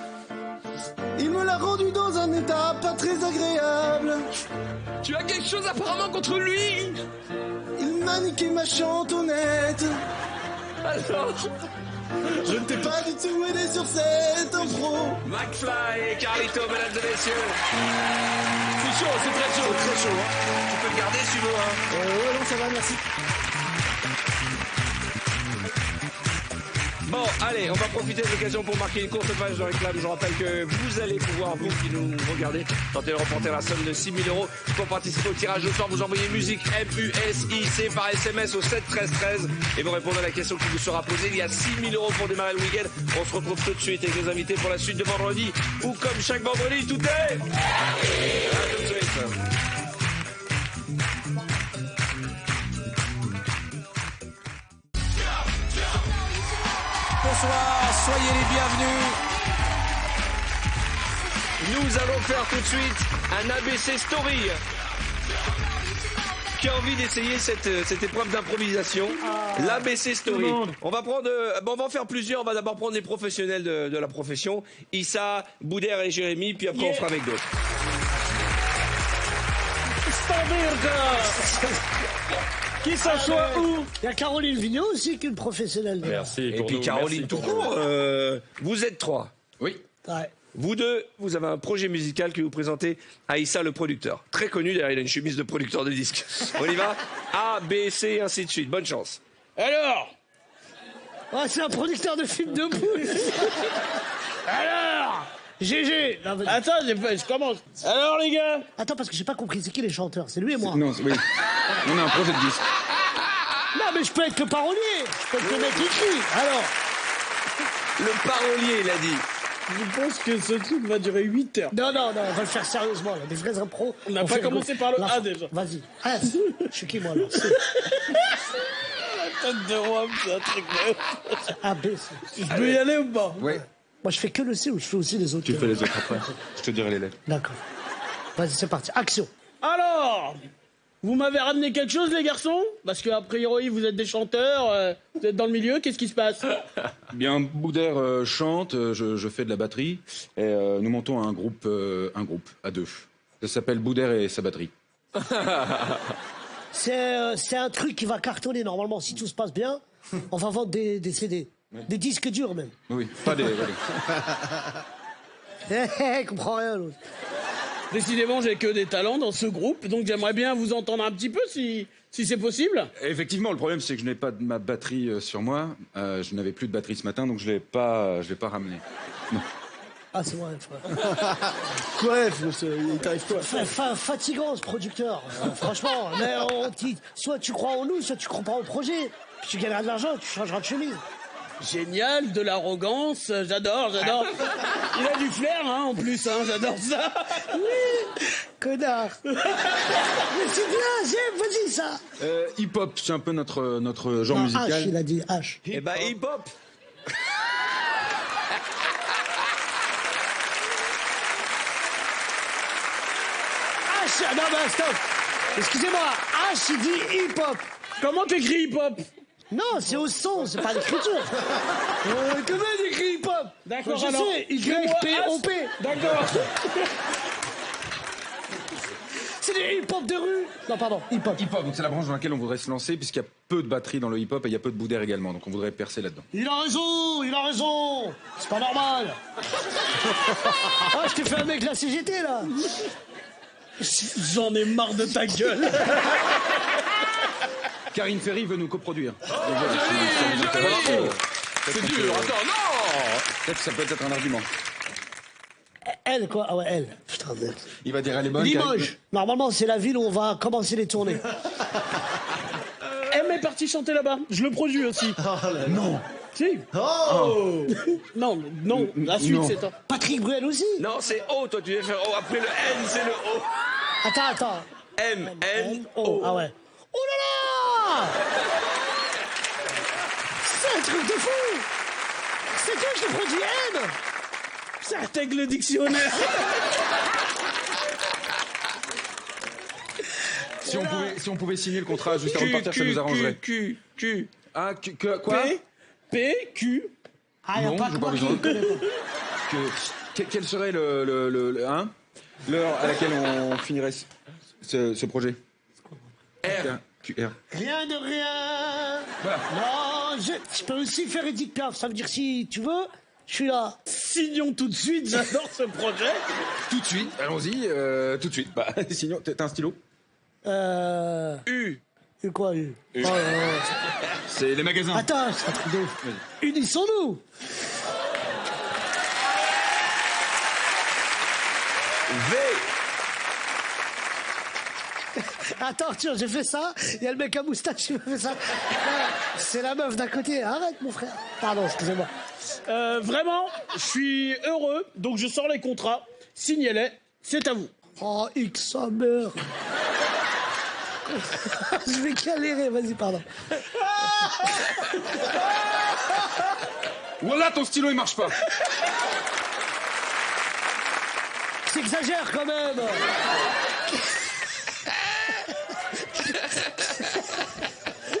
Il me l'a rendu dans un état pas très agréable. Tu as quelque chose apparemment contre lui. Il m'a niqué ma chantonnette. Alors, Je ne t'ai pas du tout aidé sur cette impro. McFly et Carlito, mesdames et messieurs. c'est chaud, c'est très chaud. Très chaud, hein. Tu peux le garder si tu veux, hein. Ouais, non, ça va, merci. Bon, allez, on va profiter de l'occasion pour marquer une courte page de réclame. Je rappelle que vous allez pouvoir, vous qui nous regardez, tenter de remporter la somme de 6 000 euros. Pour participer au tirage au sort, vous envoyez musique MUSIC par SMS au 7 13 13 et vous répondez à la question qui vous sera posée. Il y a 6 000 euros pour démarrer le week-end. On se retrouve tout de suite avec les invités pour la suite de vendredi. Ou comme chaque vendredi, tout est... À tout de suite. Bonsoir, soyez les bienvenus. Nous allons faire tout de suite un ABC Story. Qui a envie d'essayer cette épreuve d'improvisation, l'ABC Story. On va prendre, on va en faire plusieurs. On va d'abord prendre des professionnels de la profession, Issa, Boudère et Jérémy, puis après on fera avec d'autres. Qui s'assoit où? Il y a Caroline Vigneault aussi qui est une professionnelle. Merci. Et puis Caroline tout court, vous êtes trois. Oui. Ouais. Vous deux, vous avez un projet musical que vous présentez à Issa le producteur. Très connu, d'ailleurs, il a une chemise de producteur de disques. On y va? A, B, C, et ainsi de suite. Bonne chance. Alors Ouais, c'est un producteur de films de boules. Alors GG. Non, vas-y. Attends, je commence. Alors les gars Attends, parce que j'ai pas compris, c'est qui les chanteurs? C'est lui et moi. Non, oui. On a un projet de disque. Non, mais je peux être le parolier. Je peux être le mec écrit. Alors, Le parolier, il a dit. Je pense que ce truc va durer 8 heures. non, on va le faire sérieusement, là. Des vrais impros. On n'a pas fait commencé rigoler. par le La A, fin. déjà. Vas-y. Ah, je suis qui, moi, alors? C'est Tête de Rome, c'est un truc de... A, B, C. Je peux y aller ou pas? Oui. Moi, je fais que le C ou je fais aussi les autres? Tu fais les autres après. Je te dirai les lettres. D'accord. Vas-y, c'est parti. Action. Alors, vous m'avez ramené quelque chose, les garçons? Parce qu'a priori, vous êtes des chanteurs, vous êtes dans le milieu, qu'est-ce qui se passe? Bien, Boudère chante, je fais de la batterie, et nous montons un groupe à deux. Ça s'appelle Boudère et sa batterie. C'est un truc qui va cartonner normalement si tout se passe bien. On va vendre des CD. Des disques durs même. Oui, pas des... Il comprend rien l'autre. Décidément, j'ai que des talents dans ce groupe, donc j'aimerais bien vous entendre un petit peu, si c'est possible. Effectivement, le problème, c'est que je n'ai pas de ma batterie sur moi. Je n'avais plus de batterie ce matin, donc je l'ai pas ramené. Non. Ah, c'est vrai, frère. Ouais, il t'arrive quoi? Fatigant ce producteur, franchement. Mais soit tu crois en nous, soit tu crois pas au projet. Puis tu gagneras de l'argent, tu changeras de chemise. Génial, de l'arrogance, j'adore. Il a du flair, hein, en plus, hein, j'adore ça. Oui, connard. Mais c'est bien, j'aime, vas-y ça. Hip-hop, c'est un peu notre genre Non, musical. H, il a dit H. Eh ben, hip-hop. H, Non, mais stop. Excusez-moi, H, il dit hip-hop. Comment t'écris hip-hop? Non, c'est au son, c'est pas l'écriture. Comment il écrit hip-hop? D'accord, Je alors, sais, écris-moi Y-P-O-P. D'accord. C'est des hip-hop de rue. Non, pardon, hip-hop. Hip-hop, donc c'est la branche dans laquelle on voudrait se lancer, puisqu'il y a peu de batterie dans le hip-hop et il y a peu de boudère également, donc on voudrait percer là-dedans. Il a raison. C'est pas normal. Ah, je t'ai fait un mec la CGT, là. J'en ai marre de ta gueule. Karine Ferry veut nous coproduire. Joli. C'est dur, attends, non. Peut-être que ça peut être un argument. Elle, quoi? Ah ouais, elle. Putain, merde. Il va dire elle est bonne. Limoges. Normalement, c'est la ville où on va commencer les tournées. M est parti chanter là-bas. Je le produis aussi. Non. Si. Oh Non, la suite, Non. c'est toi. Patrick Bruel aussi. Non, c'est O, toi, tu viens faire O. Après le N, c'est le O. Attends. M, N, Oh, O. ah ouais. Oh là là! C'est un truc de fou! C'est toi qui produis M! Ça intègre le dictionnaire. Si on pouvait signer le contrat juste avant de partir, ça nous arrangerait. Q. Ah, quoi? P, Q. Ah, y'a Non, pas j'ai que pas moi qui besoin. le connais pas. Quel serait l'heure à laquelle on finirait ce projet? R. QR. Rien de rien! Voilà. Non, je peux aussi faire Edith Piaf, ça veut dire si tu veux, je suis là. Signons tout de suite, j'adore ce projet. Tout de suite, allons-y, tout de suite. Bah, sinon, t'as un stylo? U. Quoi, U? Oh là là. C'est les magasins. Attends, c'est un truc de ouf. Unissons-nous! V. Attends, tiens, j'ai fait ça. Il y a le mec à moustache qui me fait ça. C'est la meuf d'un côté. Arrête, mon frère. Pardon, excusez-moi. Vraiment, je suis heureux, donc je sors les contrats. Signez-les, c'est à vous. Oh, X, sa mère. Je vais galérer, vas-y, pardon. Voilà, ton stylo, il marche pas. T'exagères quand même.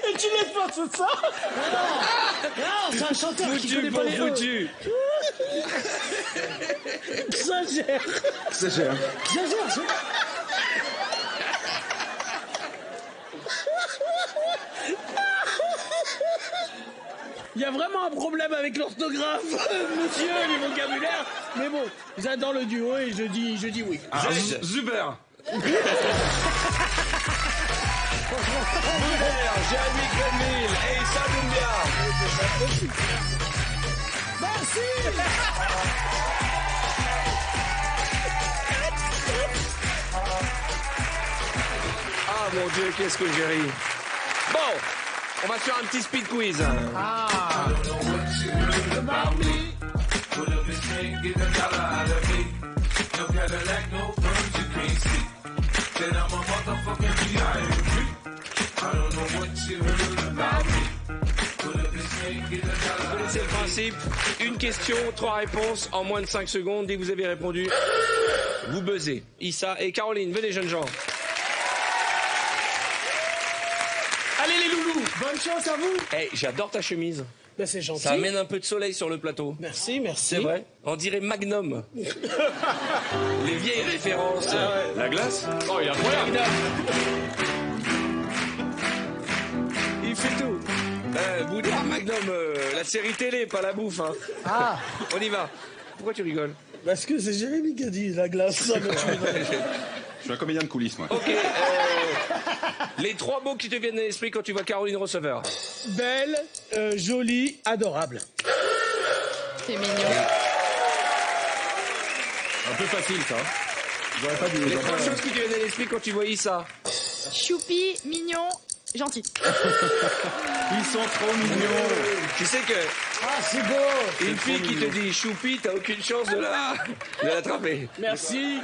Et tu laisses pas tout ça? Non, c'est un chanteur qui connaît pas les E. Foutu. Exagère. Exagère. J'exagère, c'est... Il y a vraiment un problème avec l'orthographe, monsieur, les vocabulaires. Mais bon, j'adore le duo et je dis oui. Ah, super. Jérémy Grenville et Issa Doumbia. Merci. Ah mon Dieu, qu'est-ce que j'ai ri. Bon, on va faire un petit speed quiz. Vous connaissez le principe, une question, 3 réponses en moins de 5 secondes. Dès que vous avez répondu, vous buzzez. Issa et Caroline, venez jeunes gens. Allez les loulous, bonne chance à vous. Hey, j'adore ta chemise. Ben, c'est gentil. Ça amène un peu de soleil sur le plateau. Merci. C'est vrai. On dirait Magnum. Les vieilles références. La glace. Oh, il est incroyable. Il fait tout. Boudin, Magnum, la série télé, pas la bouffe. Hein. Ah. On y va. Pourquoi tu rigoles? Parce que c'est Jérémy qui a dit la glace. Ça me tue. Je suis un comédien de coulisses, moi. Ok. Les 3 mots qui te viennent à l'esprit quand tu vois Caroline Receveur. Belle, jolie, adorable. C'est mignon. Un peu facile, ça. J'aurais pas dû. Les 3 choses qui te viennent à l'esprit quand tu vois Issa. Choupi, mignon, gentil. Ils sont trop mignons. Tu sais que Ah, c'est beau. une fille qui te dit choupi, t'as aucune chance de l'attraper. Merci.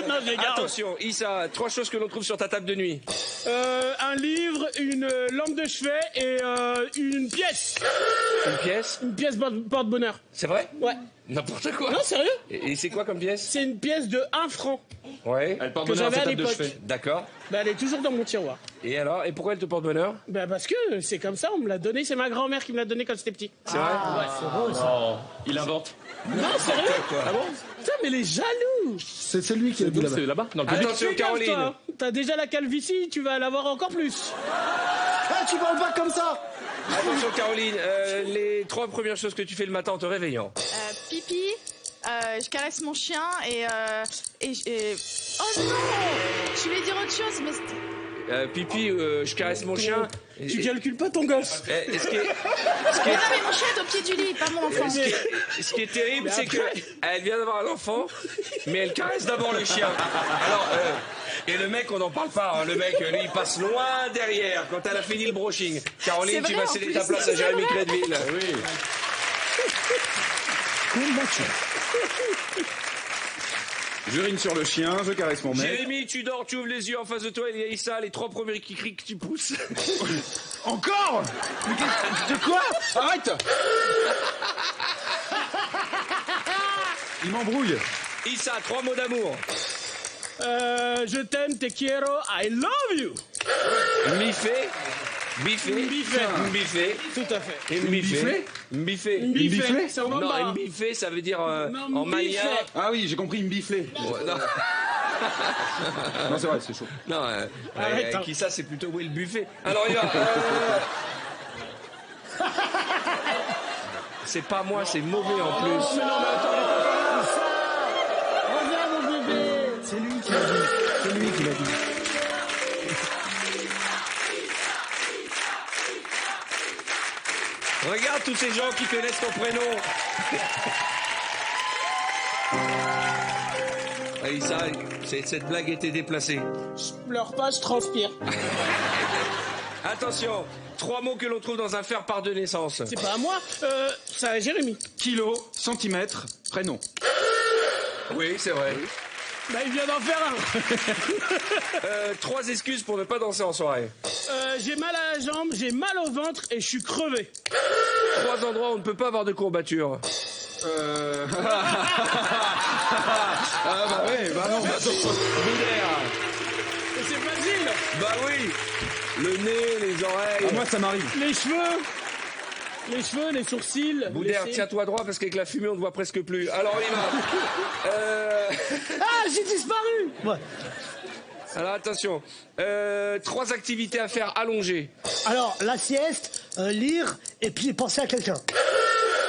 Non, je les garde. Attention, Issa, 3 choses que l'on trouve sur ta table de nuit. Un livre, une lampe de chevet et une pièce. Une pièce. Une pièce porte-bonheur. C'est vrai? Ouais. N'importe quoi. Non, sérieux? Et c'est quoi comme pièce? C'est une pièce de 1 franc. Ouais. Elle porte Que bonheur à j'avais sa à table de l'époque. chevet. D'accord. Bah, elle est toujours dans mon tiroir. Et alors? Et pourquoi elle te porte bonheur? Bah, parce que c'est comme ça, on me l'a donné. C'est ma grand-mère qui me l'a donné quand j'étais petit. C'est vrai? C'est beau, ça. Oh, il invente. Non, sérieux? Ah bon? Putain, mais les jaloux! C'est lui qui a dit là-bas. C'est là-bas, dans le public. Attention, Fais gaffe, Caroline. toi, hein. T'as déjà la calvitie, tu vas l'avoir encore plus. Ah, tu parles pas comme ça. Attention, Caroline. Les 3 premières choses que tu fais le matin en te réveillant. Pipi, je caresse mon chien et oh non, je voulais dire autre chose, mais Pipi, je caresse mon chien. Tu calcules pas ton gosse. Et ce qui est, mais non, mais mon chien est au pied du lit, pas mon enfant. ce qui est terrible, Mais c'est que après- elle vient d'avoir un enfant, mais elle caresse d'abord le chien. Alors, et le mec, on n'en parle pas. Hein. Le mec, lui, il passe loin derrière quand elle a fini le brushing. Caroline, C'est tu vrai, vas en céder plus, ta place à c'est Jérémy vrai. Crédville. Oui. J'urine sur le chien, je caresse mon mec. Jérémy, tu dors, tu ouvres les yeux en face de toi, il y a Issa, les 3 premiers qui crient que tu pousses. Encore? Mais de quoi? Arrête. Il m'embrouille. Issa, 3 mots d'amour. Je t'aime, te quiero, I love you. Mbiffé. Biffé. Mbiffé. Mbiffé. Tout à fait. Et mbiffé. Mbiffé. Mbiffé, c'est au Non, moment. mbiffé, ça veut dire en Non, malien. mbiffé. Ah oui, j'ai compris, il me biflait. Ouais, non, Non, c'est vrai, c'est chaud. non Arrête, hein. qui ça, c'est plutôt où est le buffet. Alors, il va. C'est pas moi, c'est mauvais en plus. Mais non, mais attends. Reviens, mon bébé. C'est lui qui l'a dit. C'est lui qui l'a dit. Regarde tous ces gens qui connaissent ton prénom. Oui, ça, cette blague était déplacée. Je pleure pas, je transpire. Attention, 3 mots que l'on trouve dans un faire-part de naissance. C'est pas à moi, c'est à Jérémy. Kilo, centimètre, prénom. Oui, c'est vrai. Bah, il vient d'en faire un. 3 excuses pour ne pas danser en soirée. J'ai mal à la jambe, j'ai mal au ventre et je suis crevé. 3 endroits où on ne peut pas avoir de courbature. Ah bah ouais, bah non. Boudère. Et c'est facile. Bah oui. Le nez, les oreilles. Ah, moi, ça m'arrive. Les cheveux, les sourcils. Boudère, les cils. tiens-toi droit parce qu'avec la fumée, on ne voit presque plus. Alors, on y va. Ah, j'ai disparu. Ouais. Alors, attention. 3 activités à faire allongées. Alors, la sieste, lire et puis penser à quelqu'un.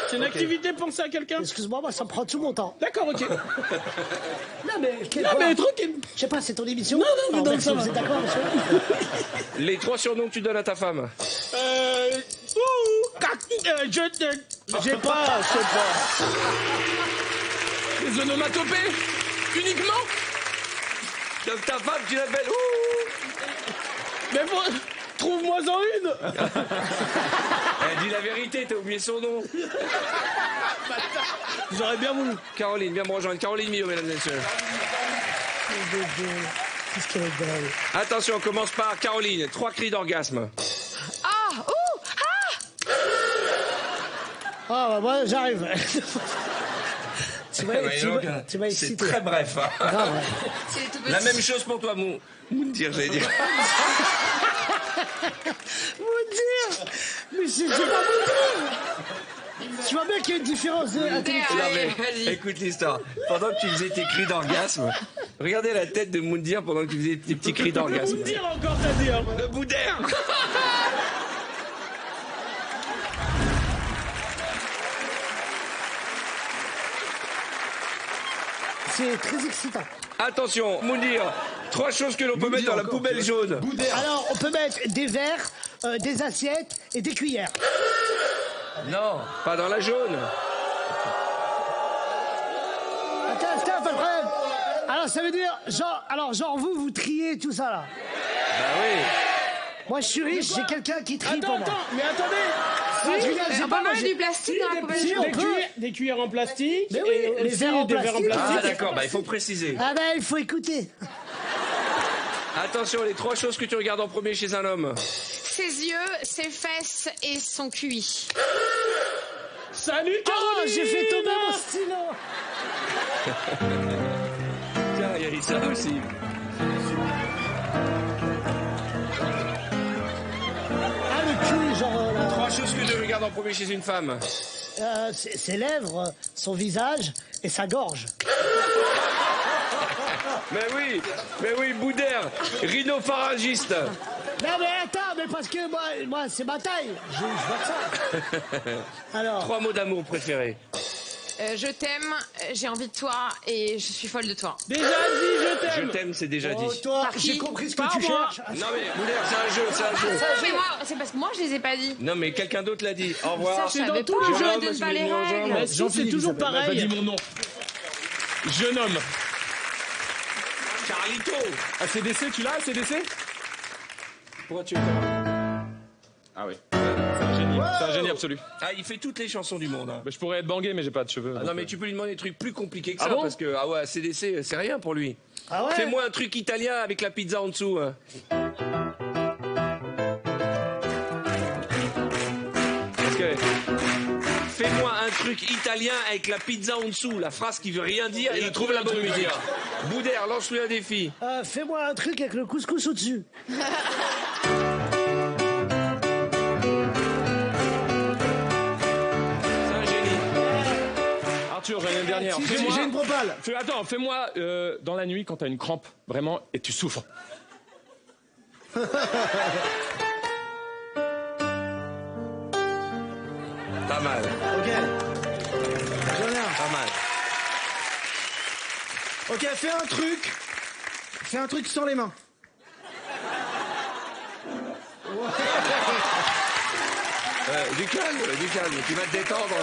C'est une activité, penser à quelqu'un. Excuse-moi, moi, ça me prend tout mon temps. D'accord, ok. Non, mais... Non, mais tranquille. Je sais pas, c'est ton émission? Non, mais merci, ça va. vous êtes d'accord, monsieur? Les 3 surnoms que tu donnes à ta femme. J'ai pas, je sais pas. Les onomatopées. Uniquement. Donc ta femme, tu l'appelles ouh. Mais trouve-moi-en une. Elle dit la vérité, t'as oublié son nom. J'aurais bien voulu. Caroline, viens me rejoindre. Caroline Millot, mesdames et messieurs. Qu'est-ce qu'il y a dedans? Attention, on commence par Caroline. 3 cris d'orgasme. Ah, ouh, Ah, bah, moi, j'arrive. Tu m'as C'est excité. très bref. Hein. Grave, ouais. c'est tout La petit. même chose pour toi, mon dire, j'allais dire. Vous dire. Mais c'est pas vous dire. Tu vois bien qu'il y a une différence intellectuelle. Non, mais, Vas-y. écoute l'histoire. Pendant que tu faisais tes cris d'orgasme, regardez la tête de Moundir pendant que tu faisais tes petits cris d'orgasme. Vous dire encore, t'as dit. Hein. Le Boudère. C'est très excitant. Attention, Moundir. 3 choses que l'on peut mettre dans la poubelle jaune. Alors, on peut mettre des verres, des assiettes et des cuillères. Non, pas dans la jaune. Attends, pas de problème. Alors, ça veut dire, genre vous triez tout ça, là. Bah oui. Moi, je suis riche, j'ai quelqu'un qui trie pour moi. Mais attendez. On peut mettre du plastique dans la poubelle Si, jaune. on peut. Des cuillères en plastique. Mais oui, et les aussi verres en des verres en plastique. plastique. Ah d'accord, bah il faut préciser. Ah ben, il faut écouter. Attention, les 3 choses que tu regardes en premier chez un homme. Ses yeux, ses fesses et son QI. Salut Oh, Caroline. j'ai fait tomber mon stylo. Tiens, il y a ça aussi. Ah, le cul, genre là. 3 choses que je regarde en premier chez une femme. Ses lèvres, son visage et sa gorge. Mais oui, Boudère, rhinopharyngiste. Non mais attends, mais parce que moi c'est ma taille. Je vois ça. Alors. 3 mots d'amour préférés. Je t'aime, j'ai envie de toi et je suis folle de toi. Déjà dit, je Je t'aime. t'aime, c'est déjà Oh, dit. toi, Par qui j'ai compris ce que Par tu moi. cherches. Non mais Boudère, c'est un jeu. Non, mais moi, c'est parce que moi je les ai pas dit. Non mais quelqu'un d'autre l'a dit. Au Ça, revoir. je savais tout pas, le je jeu, ne je donne me pas suis les mis en jambe. règles. Mais si, c'est toujours pareil. Vas-y mon nom. Jeune homme. Carlito. ACDC, tu l'as ACDC? Pourquoi tu es là? Ah oui. C'est un génie. C'est un génie absolu. Ah, il fait toutes les chansons du monde. Hein. Bah, je pourrais être bangué, mais j'ai pas de cheveux. Ah donc, non mais tu peux lui demander des trucs plus compliqués que Ah ça bon parce que CDC c'est rien pour lui. Ah ouais. Fais-moi un truc italien avec la pizza en dessous. Hein. Parce que fais-moi un truc italien avec la pizza en dessous, la phrase qui veut rien dire et il trouve la bonne musique. Boudère, lance-lui un défi. Fais-moi un truc avec le couscous au-dessus. C'est un génie. Arthur, j'en ai une dernière. Si, Fais-moi- j'ai une propale. Attends, fais-moi dans la nuit quand t'as une crampe, vraiment, et tu souffres. Pas mal, Ok. J'en ai un. pas mal. Ok, fais un truc. Fais un truc sans les mains. Du calme, tu vas te détendre.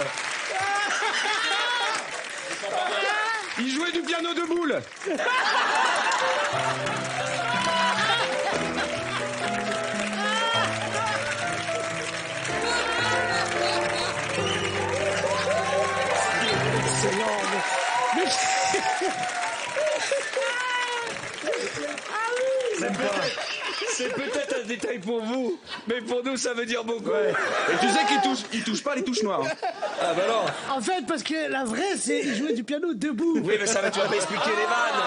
Il jouait du piano de boule. C'est peut-être un détail pour vous, mais pour nous ça veut dire beaucoup. Et tu sais qu'il touche pas les touches noires. Ah bah non. En fait, parce que la vraie, c'est il jouait du piano debout. Oui mais ça va, tu vas pas expliquer les vannes.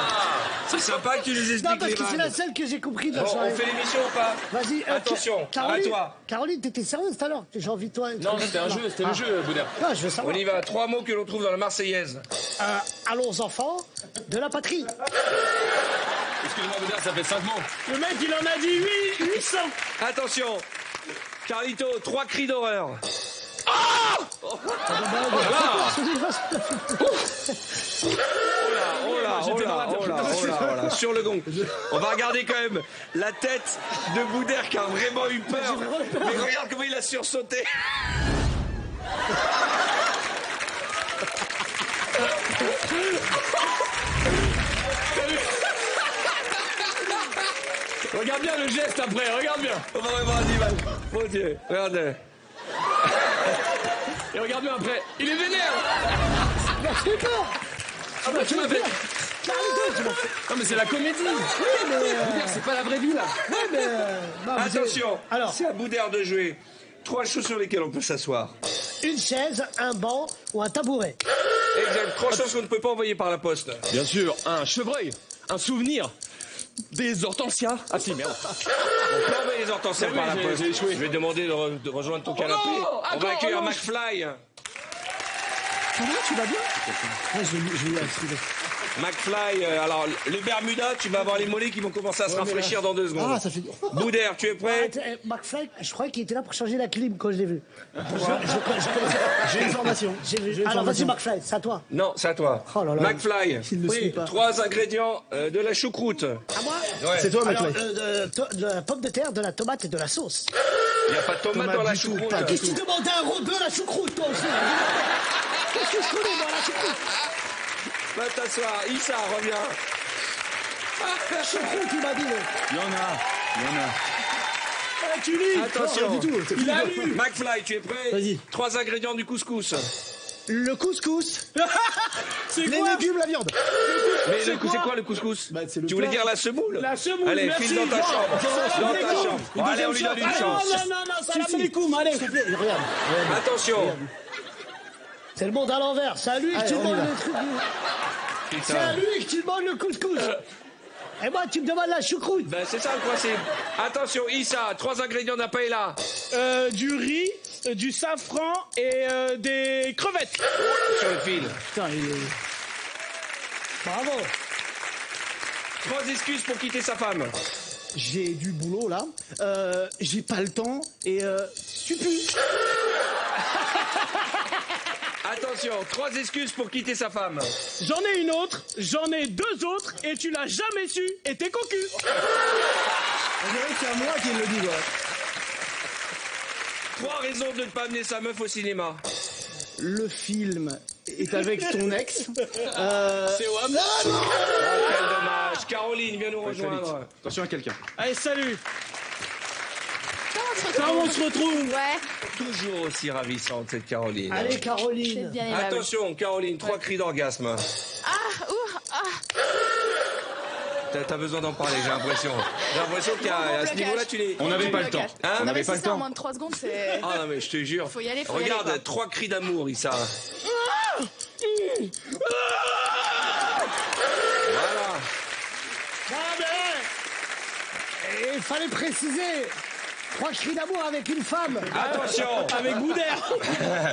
C'est sympa que tu nous Non, expliques parce les que c'est la vannes. seule que j'ai compris de la Bon, soirée. on fait l'émission ou pas? Vas-y, Attention, Caroline, à toi. Caroline, t'étais sérieuse tout à l'heure? J'ai envie de toi. Non, c'était un jeu, c'était le jeu, Boudère. Non, je veux On savoir. y va, 3 mots que l'on trouve dans la Marseillaise. Allons enfants de la patrie. Excuse-moi, Boudère, ça fait 5 mots. Le mec, il en a dit 800. Attention, Carlito, 3 cris d'horreur. Oh là, sur le gong. On va regarder quand même la tête de Boudère qui a vraiment eu peur. Mais regarde comment il a sursauté. Regarde bien le geste après, regarde bien. On va revoir l'animal. Mon Dieu, regardez. Et regarde bien après. Il est vénère. J'ai peur. Ah bah tu m'as fait. Carlito, tu m'as fait. Non mais c'est la comédie. Oui, mais. Boudère, c'est pas la vraie vie là. Ouais, mais. bah, vous Attention, avez- Alors, c'est à Boudère de jouer. 3 choses sur lesquelles on peut s'asseoir. une chaise, un banc ou un tabouret. Exact, 3 choses qu'on ne peut pas envoyer par la poste. Bien sûr, un chevreuil, un souvenir, des hortensias. Ah si, merde. On peut envoyer les hortensias Oui, par la j'ai- poste. j'ai échoué. Je vais te demander de rejoindre ton canapé. non, On va attends, accueillir non, McFly. Ça va, tu vas bien? Ouais, je vais y McFly, alors le Bermuda, tu vas avoir les mollets qui vont commencer à se rafraîchir dans 2 secondes. Ah, ça fait. Boudère, tu es prêt? McFly, je croyais qu'il était là pour changer la clim quand je l'ai vu. J'ai une formation. J'ai vu. J'ai une Alors vas-y, formation. McFly, c'est à toi. Non, c'est à toi. Oh là là. McFly, Il ne suit pas. 3 ingrédients de la choucroute. À moi? Ouais. C'est toi, Alors, McFly. de la pomme de terre, de la tomate et de la sauce. Il n'y a pas de tomate Tomate dans la du tout, choucroute. pas du Qu'est-ce que tu demandes à un rond de la choucroute, toi aussi? Qu'est-ce que je connais, moi, la choucroute? Va t'asseoir, Issa, reviens. Choucroute, il m'a dit. Il y en a. Ah, tu lis. Attention. Rien du tout. Il a lu. McFly, tu es prêt? Vas-y. 3 ingrédients du couscous. Le couscous. C'est Les quoi? légumes, la viande. Mais c'est quoi le couscous? Bah, c'est le Tu voulais plat. dire la semoule? La semoule, Allez, merci. file dans ta chambre. Salam Dans ta alaikum. chambre. Bon, allez, on lui donne une Ah, chance. non, salam alaikum, allez. S'il te plaît, regarde. Attention. C'est le monde à l'envers. C'est à lui que tu demandes le truc. C'est à lui que tu demandes le couscous. Et moi, tu me demandes la choucroute. Ben, c'est ça le principe. Attention, Issa, 3 ingrédients d'un paella. Du riz, du safran et des crevettes. Sur le fil. Putain, Bravo. 3 excuses pour quitter sa femme. J'ai du boulot là, j'ai pas le temps et tu pues. Attention, 3 excuses pour quitter sa femme. J'en ai une autre, j'en ai 2 autres et tu l'as jamais su et t'es cocu. On dirait que c'est à moi qui le dis, ouais. 3 raisons de ne pas amener sa meuf au cinéma. Le film est avec ton ex. C'est Wam. Oh, quel dommage. Caroline, viens nous rejoindre. Attention à quelqu'un. Allez, salut. Comment on se retrouve? Ouais. Toujours aussi ravissante, cette Caroline. Allez, Caroline. Bien aimable. Attention, Caroline, 3 cris d'orgasme. T'as besoin d'en parler, j'ai l'impression. J'ai l'impression qu'à ce niveau-là, tu l'es. On n'avait pas le temps. Hein? On n'avait pas le temps. En moins de 3 secondes, c'est... Ah non, mais je te jure. Faut y aller, Regarde, quoi. 3 cris d'amour, Issa. Voilà. Ah, mais il fallait préciser. 3 cris d'amour avec une femme. Attention. Avec Boudère.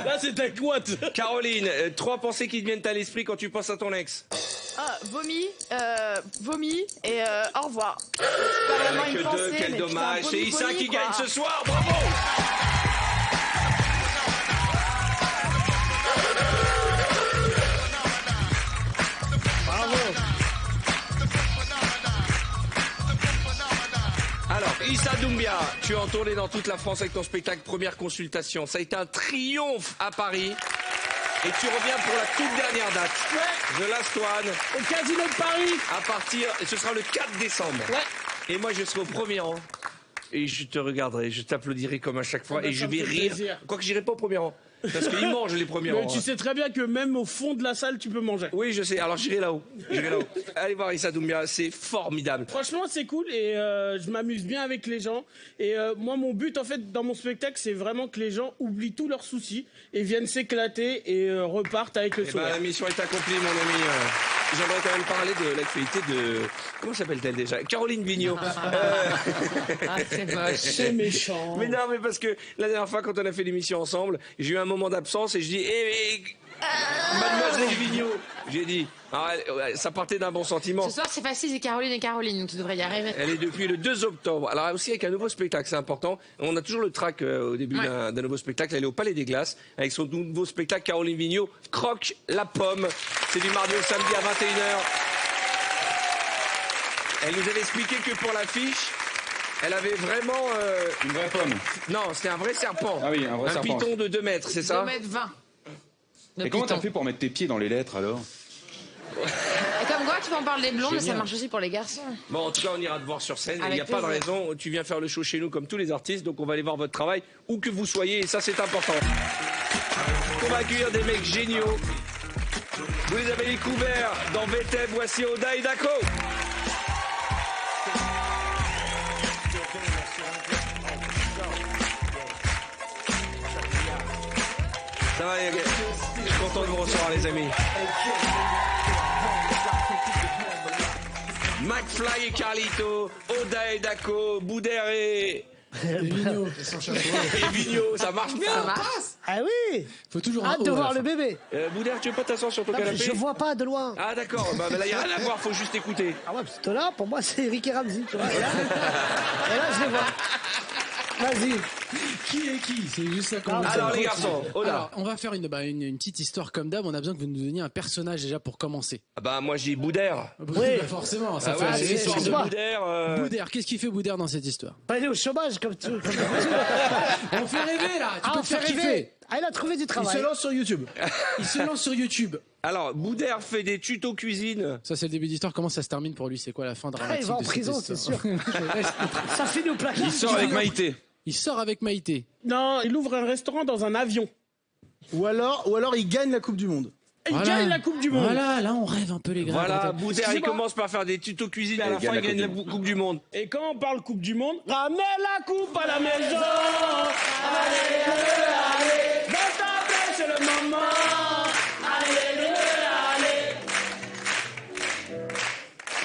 Là, c'est ta couette. Caroline, 3 pensées qui te viennent à l'esprit quand tu penses à ton ex. Vomi et au revoir. C'est pas vraiment une Que pensée, 2, quel mais dommage. putain, C'est vomi, Issa vomi, qui quoi. gagne ce soir, bravo. Alors, Issa Doumbia, tu es en tournée dans toute la France avec ton spectacle Première Consultation. Ça a été un triomphe à Paris. Et tu reviens pour la toute dernière date. The Last One. Au Casino de Paris. À partir, ce sera le 4 décembre. Ouais. Et moi, je serai au premier rang. Et je te regarderai, je t'applaudirai comme à chaque fois. Ah bah, et ça je me vais fait rire. plaisir. Quoique j'irai pas au premier rang. Parce qu'ils mangent les premiers Mais rangs. tu sais très bien que même au fond de la salle, tu peux manger. Oui, je sais. Alors j'irai là-haut. Allez voir Issa Doumbia, c'est formidable. Franchement, c'est cool et je m'amuse bien avec les gens. Et moi, mon but, en fait, dans mon spectacle, c'est vraiment que les gens oublient tous leurs soucis et viennent s'éclater et repartent avec le Eh ben, sourire. la mission est accomplie, mon ami. J'aimerais quand même parler de l'actualité de... Comment s'appelle-t-elle déjà? Caroline Vigneault. C'est moche. C'est méchant. Mais non, mais parce que la dernière fois, quand on a fait l'émission ensemble, j'ai eu un moment d'absence et je dis, Mademoiselle Vigneault, j'ai dit, ça partait d'un bon sentiment. Ce soir, c'est facile, c'est Caroline et Caroline, donc tu devrais y arriver. Elle est depuis le 2 octobre. Alors aussi avec un nouveau spectacle, c'est important. On a toujours le track au début d'un nouveau spectacle. Elle est au Palais des Glaces avec son nouveau spectacle Caroline Vigneault, Croque la pomme. C'est du mardi au samedi à 21h. Elle nous avait expliqué que pour l'affiche, elle avait vraiment... Une vraie pomme. Non, c'était un vrai serpent. Ah oui, un vrai serpent. Python de 2 mètres, c'est ça? 2,20 m. Et comment t'as fait pour mettre tes pieds dans les lettres alors? Et comme quoi, tu m'en parles des blonds, mais ça marche aussi pour les garçons. Bon, en tout cas, on ira te voir sur scène. Il Avec n'y a pas de plaisir. raison. Tu viens faire le show chez nous comme tous les artistes. Donc, on va aller voir votre travail, où que vous soyez. Et ça, c'est important. On va accueillir des mecs géniaux. Vous les avez découverts dans VTEB. Voici Oda et Dako. Ça va, les gars? Je suis content de vous recevoir, les amis. McFly et Carlito, Oda et Dako, Boudère et... Vigneault. Et Vigneault, ça marche bien. Ça marche. Ah oui. Faut toujours Hâte de voir le bébé. Boudère, tu veux pas t'asseoir sur ton Non, mais canapé? je vois pas de loin. Ah d'accord, bah là il n'y a rien à voir, faut juste écouter. Ah ouais, parce que là, pour moi, c'est Eric et Ramsey, tu vois. Et là, je les vois. Vas-y. Qui est qui? C'est juste ça qu'on veut Alors savoir. les garçons, Oda. Alors, on va faire une petite histoire comme d'hab. On a besoin que vous nous donniez un personnage déjà pour commencer. Ah bah moi j'ai Boudère. Oui. Bah, forcément, ça Ah fait ouais, c'est- c'est l'histoire de excuse-moi. Boudère. Boudère, qu'est-ce qu'il fait Boudère dans cette histoire? Pas aller au chômage comme tu. On fait rêver là. Tu peux on te fait faire rêver. kiffer. Ah, il a trouvé du Il travail. se lance sur YouTube. Il se lance sur YouTube. Alors Boudère fait des tutos cuisine. Ça c'est le début d'histoire. Comment ça se termine pour lui? C'est quoi la fin Ah, dramatique il va en de cette prison, c'est histoire sûr. Ça finit au placard. Il sort avec Maïté. Il sort avec Maïté. Non, il ouvre un restaurant dans un avion. Ou alors il gagne la Coupe du Monde. Et il gagne la Coupe du Monde. Voilà, là on rêve un peu les gars. Voilà, Boudère il Excusez-moi. commence par faire des tutos cuisine et à la fin il gagne la Coupe du Monde. Et quand on parle Coupe du Monde, ramenez la coupe à la maison. Allez, dans ta place, c'est le moment. Allez, allez.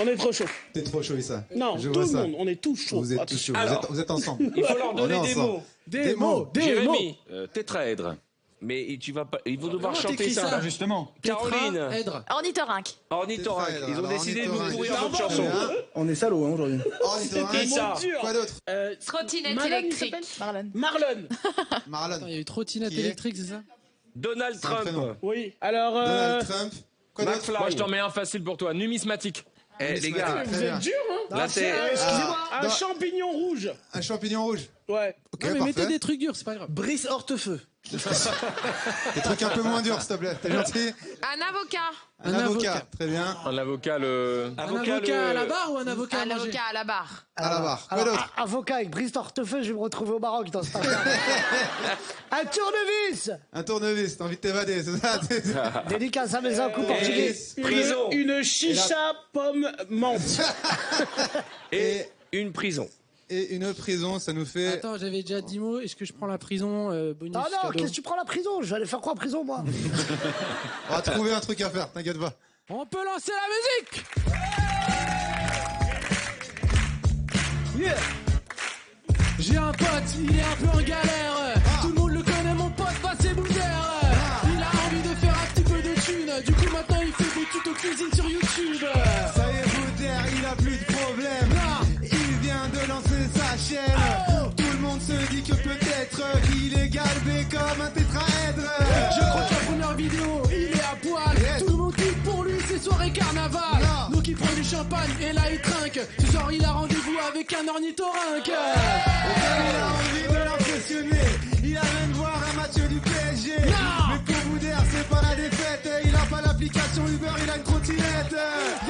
On est trop chaud. T'es trop chaud, Issa. Non, Je tout vois le ça. monde, on est tous chauds. Vous êtes tous chauds. Alors, Vous êtes ensemble. Il faut leur donner On est des ensemble. mots. Des mots, des mots. Jérémy, tétraèdre. Mais tu vas pas. Ils vont devoir Comment chanter t'écris ça. ça Justement. Caroline. Aidre. Ornithorynque. Ornithorynque. Tétraèdre. Ils ont Alors, décidé de vous ornithorynque. pourrir votre chanson. On est salauds hein, aujourd'hui. Ornithorynque. Issa. Quoi d'autre? Trottinette Marlon, il électrique. Marlon. Marlon. Marlon. Attends, il y a eu trottinette Qui est électrique, c'est ça? Donald C'est un prénom. Trump. Oui. Alors, Donald Trump. Quoi d'autre? McFly. Moi, je t'en mets un facile pour toi. Numismatique. Eh, les gars, vous êtes durs, hein. là c'est. Excusez-moi, un dans- champignon rouge. Un champignon rouge. Ouais. Ok, Non, mais mettez parfait. des trucs durs, c'est pas grave. Brice Hortefeux. Des trucs un peu moins durs, s'il te plaît. T'es gentil. Un avocat. Un avocat. Très bien. Un avocat, le. Un avocat à la barre ou un avocat à Un manger? avocat à la barre. À la barre. Quoi Alors, d'autre? avocat avec Brice Hortefeux, je vais me retrouver au Maroc dans ce temps. Un tournevis. Un tournevis. T'as envie de t'évader, c'est ça? Dédicace à mes coups portugais. Prison. Une chicha pomme menthe. Et une prison. Et une prison, ça nous fait. Attends, j'avais déjà 10 mots. Est-ce que je prends la prison bonus Ah non, cadeau qu'est-ce que tu prends la prison? Je vais aller faire quoi en prison, moi? On va trouver un truc à faire, t'inquiète pas. On peut lancer la musique. Yeah. J'ai un pote, il est un peu en galère. Tout le monde le connaît, mon pote, passé Boudère. Il a envie de faire un petit peu de thunes. Du coup, maintenant, il fait des tutos cuisine sur YouTube. Ça y est, Boudère, il a plus de problème. Il vient de lancer sa chaîne. Tout le monde se dit que peut-être il est galbé comme un tétraèdre. Je crois que la première vidéo, il est à poil. Yes. Tout le monde quitte pour lui, c'est soirée carnaval. Non. Donc il prend du champagne et là il trinque. Ce soir il a rendez-vous avec un ornithorynque. Il a envie de l'impressionner. Il a même voir un match du PSG. Non. Mais pour Boudère, c'est pas la défaite. Il a pas l'application Uber, il a une trottinette.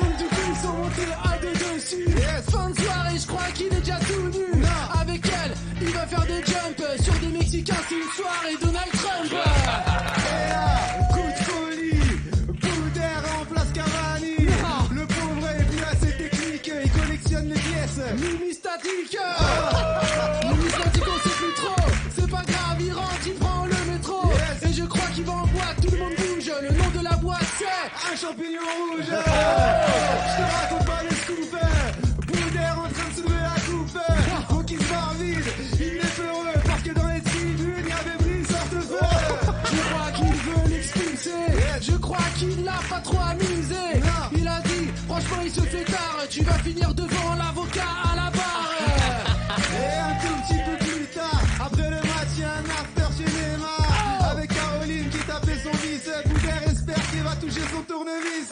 Donc du coup ils sont montés à deux dessus. Yes. Fin de soirée, je crois qu'il est déjà tout nu. Non. Avec elle, il va faire des jumps sur des Mexicains. C'est une soirée Donald Trump. Et là, coup de folie. Boudère remplace Cavani. Non. Le pauvre est plus assez technique. Il collectionne les pièces. Mimi statique. Mimi statique on sait plus trop. C'est pas grave, il rentre, il prend le métro. Yes. Et je crois qu'il va en boîte, tout le monde bouge. Le nom de la boîte c'est Un champignon rouge. Je te raconte pas les scoops. Boudère en train de soulever la coupe. Faut qu'il se barre vide. Il est heureux parce que dans les tribunes, il y avait Brice Hortefeux. Je crois qu'il veut l'expulser. Je crois qu'il l'a pas trop amusé. Non. Il a dit, franchement il se fait tard. Tu vas finir devant l'avocat à la barre. Et un tout petit peu plus tard, après le match, il y a un after cinéma. Avec Caroline qui tapait son vice. Boudère espère qu'il va toucher son tournevis.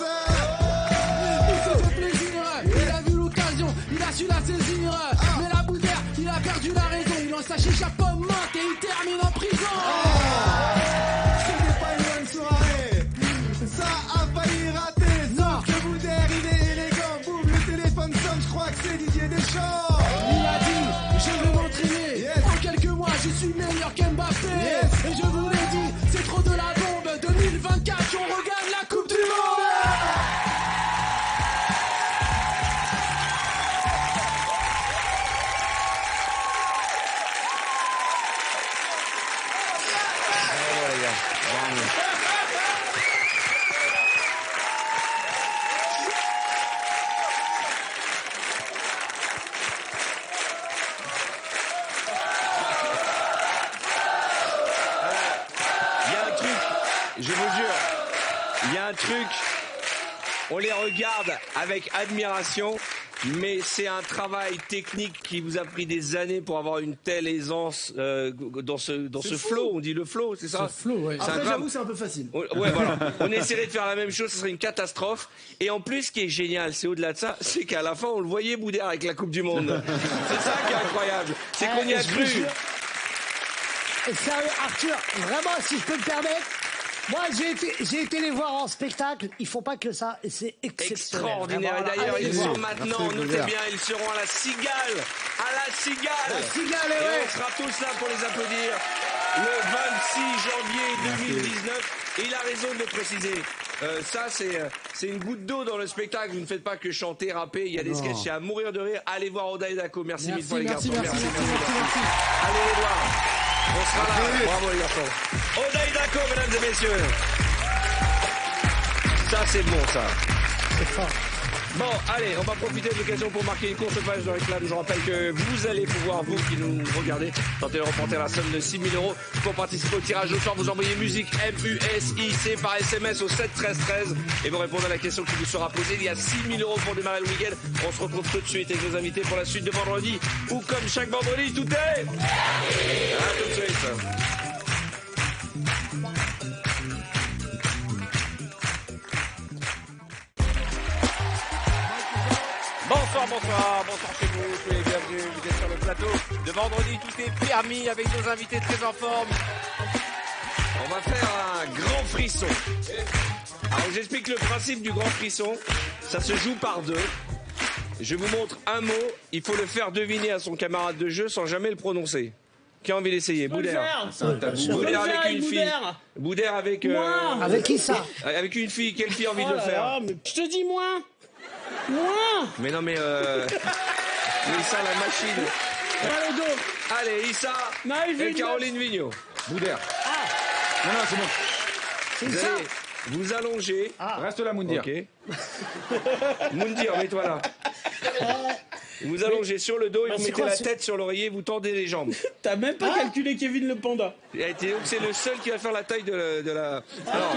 Il se fait plaisir. Il a vu l'occasion, il a su la saisir. Mais la Boudère, il a perdu la raison. Il lance sa chicha pomme menthe et il termine en prison. C'était pas une bonne soirée. Ça a failli rater. Sauf que Boudère, il est élégant. Boum, le téléphone sonne, je crois que c'est Didier Deschamps. Il a dit, je vais m'entraîner. Yes. En quelques mois, je suis meilleur qu'Mbappé. Yes. Et je vous l'ai dit, c'est trop de la bombe. 2024, on regagne la Coupe du Monde. Il y a un truc, je vous jure, il y a un truc, on les regarde avec admiration, mais c'est un travail technique qui vous a pris des années pour avoir une telle aisance dans ce flow. On dit le flow, c'est ça? Ce flow, ouais. C'est Après, incroyable. j'avoue, c'est un peu facile. Ouais, voilà. On essaierait de faire la même chose, ce serait une catastrophe. Et en plus, ce qui est génial, c'est au-delà de ça, c'est qu'à la fin, on le voyait Boudère avec la Coupe du Monde. C'est ça qui est incroyable. C'est qu'on y a je vous cru. jure. Sérieux, Arthur, vraiment, si je peux me permettre, moi, j'ai été les voir en spectacle. Ils font pas que ça, et c'est exceptionnel. Extraordinaire. Et Vraiment, d'ailleurs, allez ils les sont voir. maintenant, Merci, notez Boudère. bien, ils seront à la Cigale. À la Cigale. La Cigale, Et ouais. on sera tous là pour les applaudir le 26 janvier 2019. Et il a raison de le préciser. Ça, c'est une goutte d'eau dans le spectacle. Vous ne faites pas que chanter, rapper. Il y a des sketchs à mourir de rire. Allez voir Oda et Dako. Merci mille fois, les Merci, garçons. merci. Allez les voir. On sera là. Bravo les garçons. Odaï Dako, mesdames et messieurs. Ça, c'est bon, ça. C'est fort. Bon, allez, on va profiter de l'occasion pour marquer une courte page de réclame. Je rappelle que vous allez pouvoir, vous qui nous regardez, tenter de remporter la somme de 6 000 euros. Pour participer au tirage au sort, vous envoyez musique MUSIC par SMS au 7 13 13 et vous répondez à la question qui vous sera posée. Il y a 6 000 euros pour démarrer le week-end. On se retrouve tout de suite avec nos invités pour la suite de vendredi. Ou comme chaque vendredi, tout est... À tout de suite. Bonsoir chez vous, soyez bienvenus, vous êtes sur le plateau de vendredi, tout est permis avec nos invités très en forme. On va faire un grand frisson. Alors j'explique le principe du grand frisson, ça se joue par deux. Je vous montre un mot, il faut le faire deviner à son camarade de jeu sans jamais le prononcer. Qui a envie d'essayer? Boudère. Boudère avec une fille. Boudère avec... Avec qui ça? Avec une fille, quelle fille a envie de le faire? Je te dis moi. Mais non mais Issa la machine. Le dos. Allez Issa et Caroline Vigneault. Boudère. Non, c'est bon. C'est ça. Vous allongez. Reste là, Moundir. Ok. Moundir, mets-toi là. Vous allongez sur le dos et vous mettez la tête sur l'oreiller, vous tendez les jambes. T'as même pas calculé Kevin le panda. C'est le seul qui va faire la taille de la... Alors,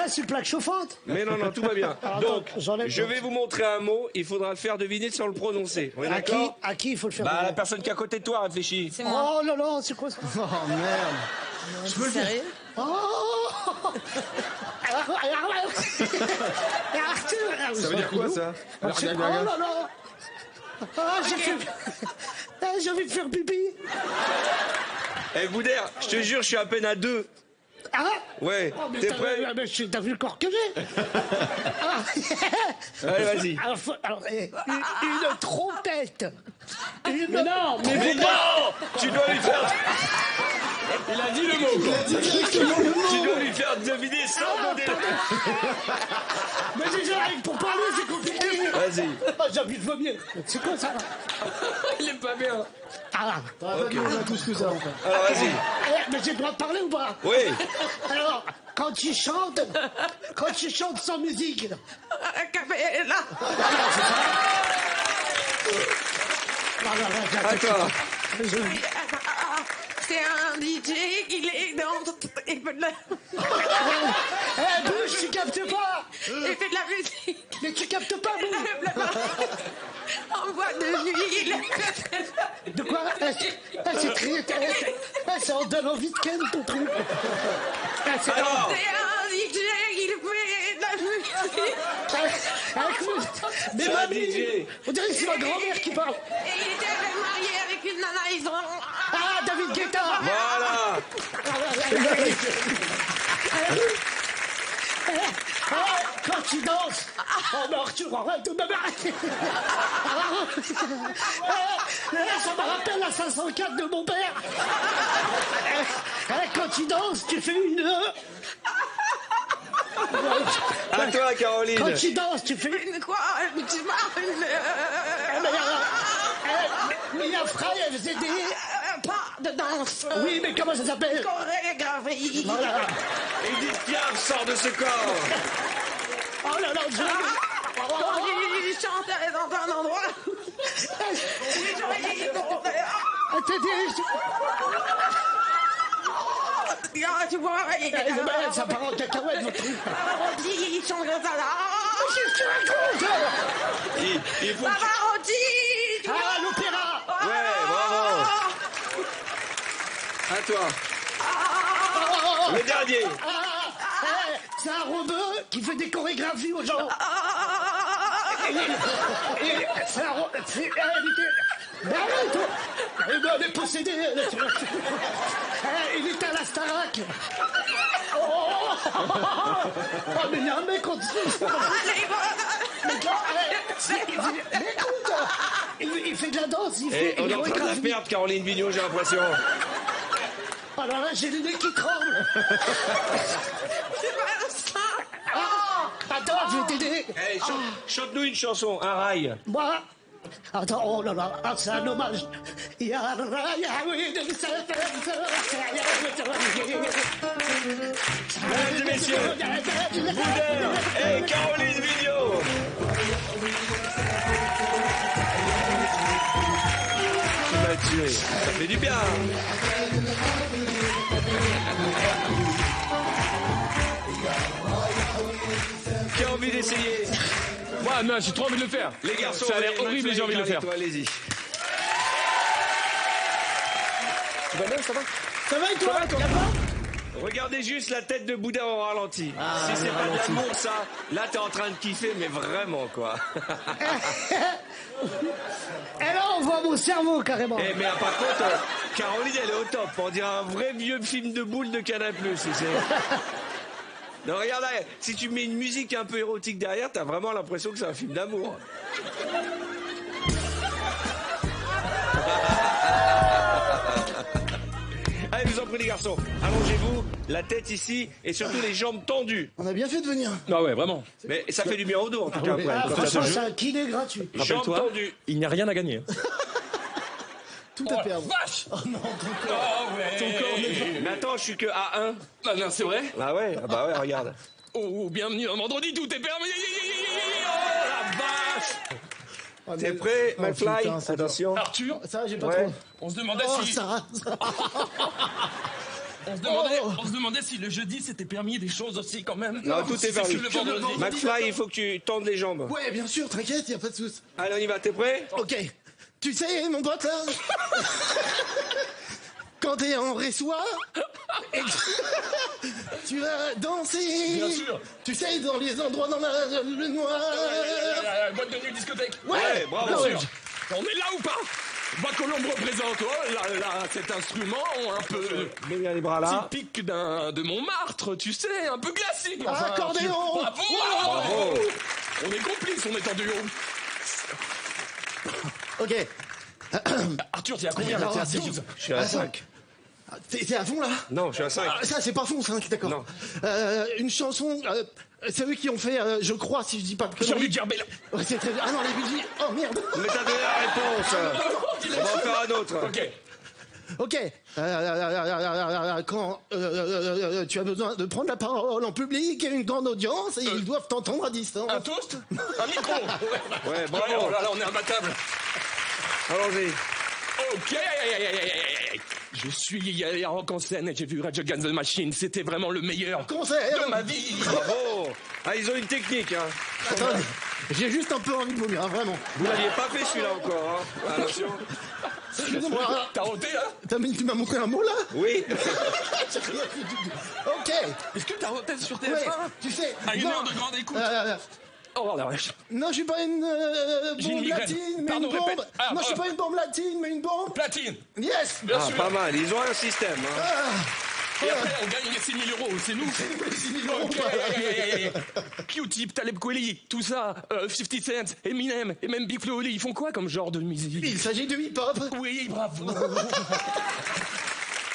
c'est une plaque chauffante. mais non, tout va bien. Alors, Donc, j'enlève je vais vous montrer un mot, il faudra le faire deviner sans le prononcer. On est d'accord? À qui il faut le faire? La personne qui est à côté de toi, réfléchis. C'est moi. Oh là là, c'est quoi ça? Oh merde. Je peux le faire. Sérieux? Oh Ça veut dire quoi, ça? Oh là là. J'ai envie de faire pipi. Eh Boudère, je te jure, je suis à peine à 2. Ah Ouais, oh, t'es prêt? T'as vu le corps que j'ai? Allez, vas-y. Alors, une trompette. Mais non, Mais non! Tu dois lui faire... Il a dit le mot, quoi. Tu dois lui faire deviner sans donner Mais déjà, pour parler, c'est compliqué. Vas-y. Oh, j'ai envie de vomir. C'est quoi ça? Il est pas bien. On a tous que ça, en fait. Alors, vas-y. Mais j'ai le droit de parler ou pas? Oui. Alors, quand tu chantes sans musique. Attends. C'est un DJ, il est dans... Il fait de la... Bouge, tu captes pas. Il fait de la musique. Mais tu captes pas, Bouge. En voix de nuit, De quoi? C'est très... Ça en donne envie de ken, ton truc. Alors. C'est un DJ, il fait de la musique. Mais C'est un DJ. on dirait que c'est ma grand-mère qui parle. Et il était marié avec une nana, ils ont... Ah, David Guetta. Voilà. Quand tu danses, oh non, tu arrête de m'arrêter. Ça me rappelle la 504 de mon père. Quand tu danses, tu fais une... À toi, Caroline. Quand tu danses, tu fais... Quoi? Tu m'as... Mais la Fry, elle faisait des... Pas de danse. Oui, mais comment ça s'appelle? Chorégraphie. Voilà. Edith Piaf sort de ce corps. Oh là là, Quand il chantait dans un endroit. Tu vois, ça part en cacahuète, votre truc. il chante comme ça là. Qu'est-ce que tu racontes? Il faut... Pavarotti. Ah, l'opéra. Ouais, bravo. À toi. Le dernier. C'est un robot qui fait des chorégraphies aux gens. C'est un robot... Mais arrête! On est possédé! Il était à la Starac! Oh, mais il y a un mec en dessous! Mais écoute! Il fait de la danse, il fait... On est en train de la perdre, Caroline Vigneault, j'ai l'impression. Alors là, j'ai le nez qui tremble! C'est pas ça! Attends, je vais t'aider! Chante-nous une chanson, un rail. Moi, Attends, oh là là, c'est un hommage. Mesdames et messieurs, Boudère et Caroline Vigneault. Tu m'as tué, ça fait du bien. Qui a envie d'essayer? Moi, non, j'ai trop envie de le faire. Les garçons, ça a l'air horrible et j'ai envie de le faire. Allez-y. Tu vas bien, ça va? Ça va et toi? Regardez juste la tête de Boudère au ralenti. Si c'est pas de l'amour, ça, là t'es en train de kiffer, mais vraiment quoi. Et là, on voit mon cerveau carrément. Eh mais par contre, Caroline elle est au top. On dirait un vrai vieux film de boule de Canal+. Tu sais. Non, regarde, si tu mets une musique un peu érotique derrière, t'as vraiment l'impression que c'est un film d'amour. Allez, je vous en prie les garçons, allongez-vous, la tête ici et surtout les jambes tendues. On a bien fait de venir. Ah ouais, vraiment. Mais ça fait du bien au dos en tout cas. oui. Après, quand Franchement, t'as ce c'est jeu. un kiné gratuit. Jambes Rappelle-toi, tendues. il n'y a rien à gagner. Tout à perdre. Vache! Oh non, ton corps. Oh ouais! Ton corps n'est pas... Mais attends, je suis que à 1. Ah non, c'est vrai? Ah ouais, ah bah ouais, regarde. Oh, bienvenue un vendredi, tout est permis! Oh la vache! Oh, T'es mais- prêt, Oh, McFly? putain, ça dure. Attention. Arthur, Ça, j'ai pas Ouais. trop. on se demandait Oh, si... ça. On se demandait si le jeudi c'était permis des choses aussi quand même. Non, tout est C'est permis. que le vendredi. McFly, il faut que tu tendes les jambes. Ouais, bien sûr, t'inquiète, y a pas de soucis. Allez, on y va, t'es prêt? Ok. Tu sais, mon pote, là, quand t'es en ressoir et que tu vas danser. Bien sûr. Tu sais, dans les endroits dans le noir. Boîte de nuit, discothèque. Ouais, bravo. Bien sûr. On est là ou pas? Bois Colombe représente cet instrument un peu Mets bien les bras là. typique de Montmartre, tu sais, un peu classique. Accordéon. Bravo! Bravo. On est complices, on est en duo. Ok. Arthur, t'es à combien là? T'es à 12. Je suis à 5. T'es à fond, là? Non, je suis à 5. Ah, ça, c'est pas fond, 5, d'accord. Non. Une chanson, c'est eux qui ont fait, je crois, si je dis pas de conneries. Jean-Luc Garbella. Ouais, c'est très bien. Ah non, les Bee Gees. Oh merde. Mais t'as donné la réponse. On va en faire un autre. Ok. Ok. Quand tu as besoin de prendre la parole en public et une grande audience et ils doivent t'entendre à distance. Un toast? Un micro? Ouais, bravo. Oh là là, on est imbattable. Allons-y. Ok. Je suis hier en Rock en scène et j'ai vu Rage Against the Machine. C'était vraiment le meilleur Concert. de ma vie. Bravo. Ah, ils ont une technique, hein. Attendez, j'ai juste un peu envie de vomir, hein, vraiment. Vous l'aviez pas fait celui-là encore, hein. Attention. Excusez-moi. T'as roté là? Tu m'as montré un mot là? Oui. J'ai rien fait du tout. Ok. Est-ce que t'as roté sur TF1? Ouais, tu sais. À une non, heure de grande écoute. Oh la vache. non, je suis pas une J'ai une bombe migraine. latine, mais Pardon, une bombe. répète. Ah, non, je suis ah. pas une bombe latine, mais une bombe. Platine. Yes. Bien Ah, sûr. pas mal. Ils ont un système, hein. Et après, on gagne les 6 000 euros, c'est nous. 6 000 euros. Ok. Q-Tip, Taleb Kweli, tout ça, 50 Cent, Eminem et même Big Flo et Oli, ils font quoi comme genre de musique? Il s'agit de hip-hop. Oui, bravo.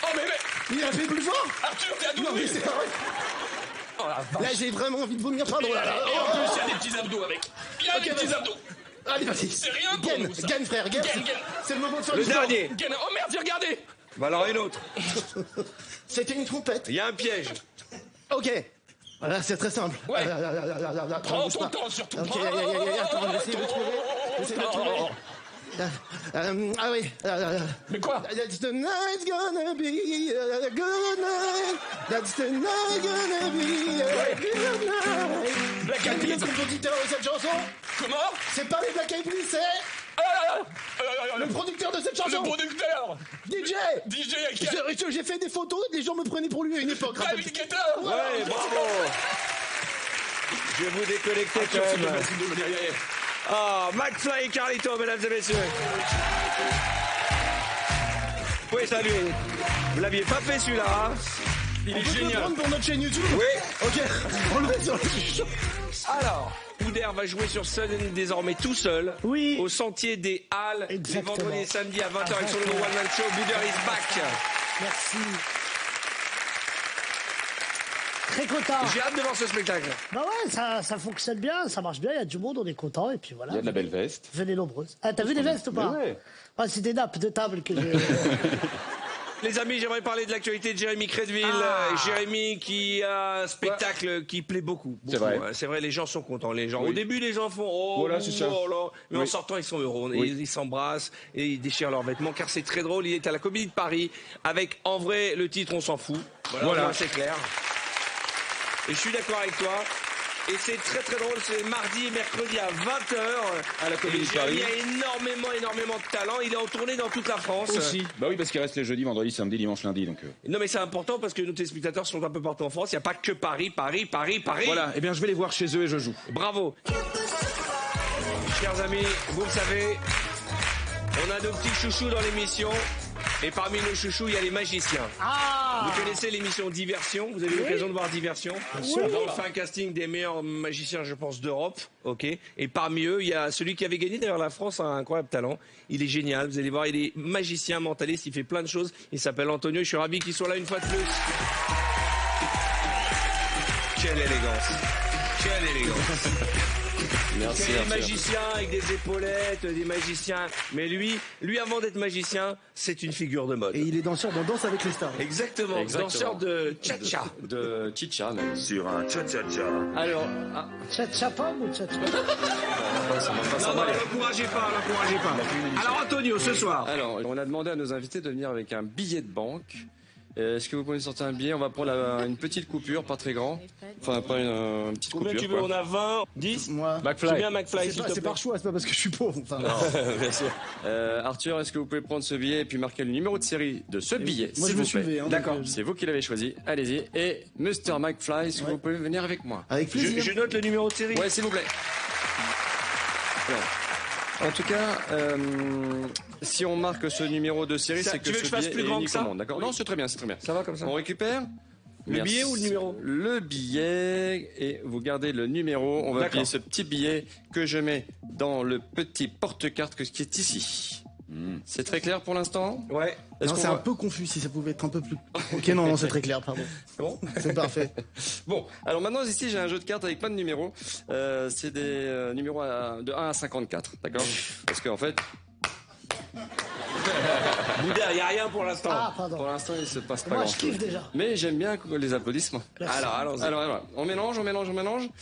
Oh mais Il a fait plus fort. Arthur, t'es à 12 Non, mais 000. c'est vrai. Oh la Là, vache. j'ai vraiment envie de vomir. Pardon. Là. Et en plus, il y a des petits abdos avec. Il y a des petits abdos. Allez, vas-y. C'est rien pour Gagne, nous, ça. gagne, frère, gagne. Gagne. C'est le moment de faire Le du sport. dernier. Oh merde, j'ai regardé. Bah alors une autre. C'était une trompette. Il y a un piège. Ok. Voilà, c'est très simple. Ouais. Prends Prends ton temps surtout. Ok, attends, j'essaie de trouver. J'essaie de trouver. Ah oui. Mais quoi? That's the night's gonna be a good night. That's the night gonna be a good night. Black Eyed Le Peas. compositeur de cette chanson, Comment? c'est pas les Black Eyed Peas, c'est le producteur de cette Le chanson. producteur. DJ. DJ J'ai fait des photos, les gens me prenaient pour lui à une époque. David Guetta. Ouais, bravo. Je vais vous déconnecter quand même. Ah, McFly et Carlito, mesdames et messieurs. Oui, salut. Vous l'aviez pas fait celui-là, hein? Il On est peut le génial. prendre pour notre chaîne YouTube. Oui. Ok, on le met sur le Alors, Boudère va jouer sur scène désormais tout seul. Oui. Au Sentier des Halles. Exactement. Les vendredis et samedis à 20h avec son nouveau One Man Show. Boudère is back. Merci. très content. J'ai hâte de voir ce spectacle. Bah ouais, ça fonctionne bien, ça marche bien, il y a du monde, on est content, et puis voilà. Il y a de la belle veste. Venez nombreuses. Ah, t'as vu les vestes ou pas? Ouais. Ah, c'est des nappes de table que j'ai. Les amis, j'aimerais parler de l'actualité de Jérémy Crédville. Jérémy qui a un spectacle qui plaît beaucoup. C'est vrai. C'est vrai, les gens sont contents. Les gens, Oui. Au début, les gens font oh, Voilà, c'est ça. oh là. Mais en Oui. sortant, ils sont heureux. Oui. Ils s'embrassent et ils déchirent leurs vêtements car c'est très drôle. Il est à la Comédie de Paris avec, en vrai, le titre, on s'en fout. Voilà. C'est clair. Et je suis d'accord avec toi. Et c'est très très drôle, c'est mardi et mercredi à 20h. À la Comédie de Paris. Il y a énormément de talent. Il est en tournée dans toute la France. Aussi. Bah oui, parce qu'il reste les jeudis, vendredis, samedi, dimanche, lundi. Donc, Non mais c'est important parce que nos téléspectateurs sont un peu partout en France. Il n'y a pas que Paris. Voilà, eh bien je vais les voir chez eux et je joue. Bravo. Chers amis, vous le savez, on a nos petits chouchous dans l'émission. Et parmi nos chouchous, il y a les magiciens. Vous connaissez l'émission Diversion? Vous avez eu l'occasion de voir Diversion? sûr. On fait un casting des meilleurs magiciens, je pense, d'Europe. Ok. Et parmi eux, il y a celui qui avait gagné. D'ailleurs, la France a un incroyable talent. Il est génial. Vous allez voir, il est magicien, mentaliste. Il fait plein de choses. Il s'appelle Antonio. Je suis ravi qu'il soit là une fois de plus. Quelle élégance. Quelle élégance. Merci. Il y a des magiciens avec des épaulettes, des magiciens. Mais lui avant d'être magicien, c'est une figure de mode. Et il est danseur dans Danse avec les stars. Exactement. Danseur de cha-cha. De chicha même. Sur un cha-cha-cha. Alors, Cha-cha pomme ou cha-cha? Non, l'encouragez pas. Alors Antonio, ce soir. Alors, on a demandé à nos invités de venir avec un billet de banque. Est-ce que vous pouvez sortir un billet? On va prendre une petite coupure, pas très grand. Enfin, pas une petite Combien coupure. tu veux? quoi. On a 20, 10. Moi, C'est bien McFly, s'il te c'est plaît. par choix, c'est pas parce que je suis pauvre. Enfin, Bien sûr. Arthur, est-ce que vous pouvez prendre ce billet et puis marquer le numéro de série de ce billet? moi, je s'il me vous suis plaît. levé. Hein, D'accord. donc, C'est vous qui l'avez choisi. Allez-y. Et Mr. McFly, est-ce que vous pouvez venir avec moi? avec plaisir. Je note le numéro de série. Ouais, s'il vous plaît. Alors, en tout cas, si on marque ce numéro de série, Ça, c'est tu que veux ce que je fasse billet plus est grand unique que ça au monde, d'accord? Non, c'est très bien, c'est très bien. Ça va comme ça? On récupère Le billet ou le numéro? Le billet, et vous gardez le numéro. On va D'accord. appuyer ce petit billet que je mets dans le petit porte-carte qui est ici. C'est très clair pour l'instant? Ouais. Est-ce Non, qu'on c'est va- un peu confus si ça pouvait être un peu plus. Ok, non, c'est très clair, pardon. Bon. C'est parfait. Bon, alors maintenant ici j'ai un jeu de cartes avec plein de numéros. C'est des numéros de 1 à 54, d'accord? Parce qu'en fait, Boudère, il n'y a rien pour l'instant. Ah, pardon. pour l'instant il se passe pas Moi, grand je kiffe déjà. Mais j'aime bien les applaudissements. Merci. Alors, allons-y. Alors, on mélange.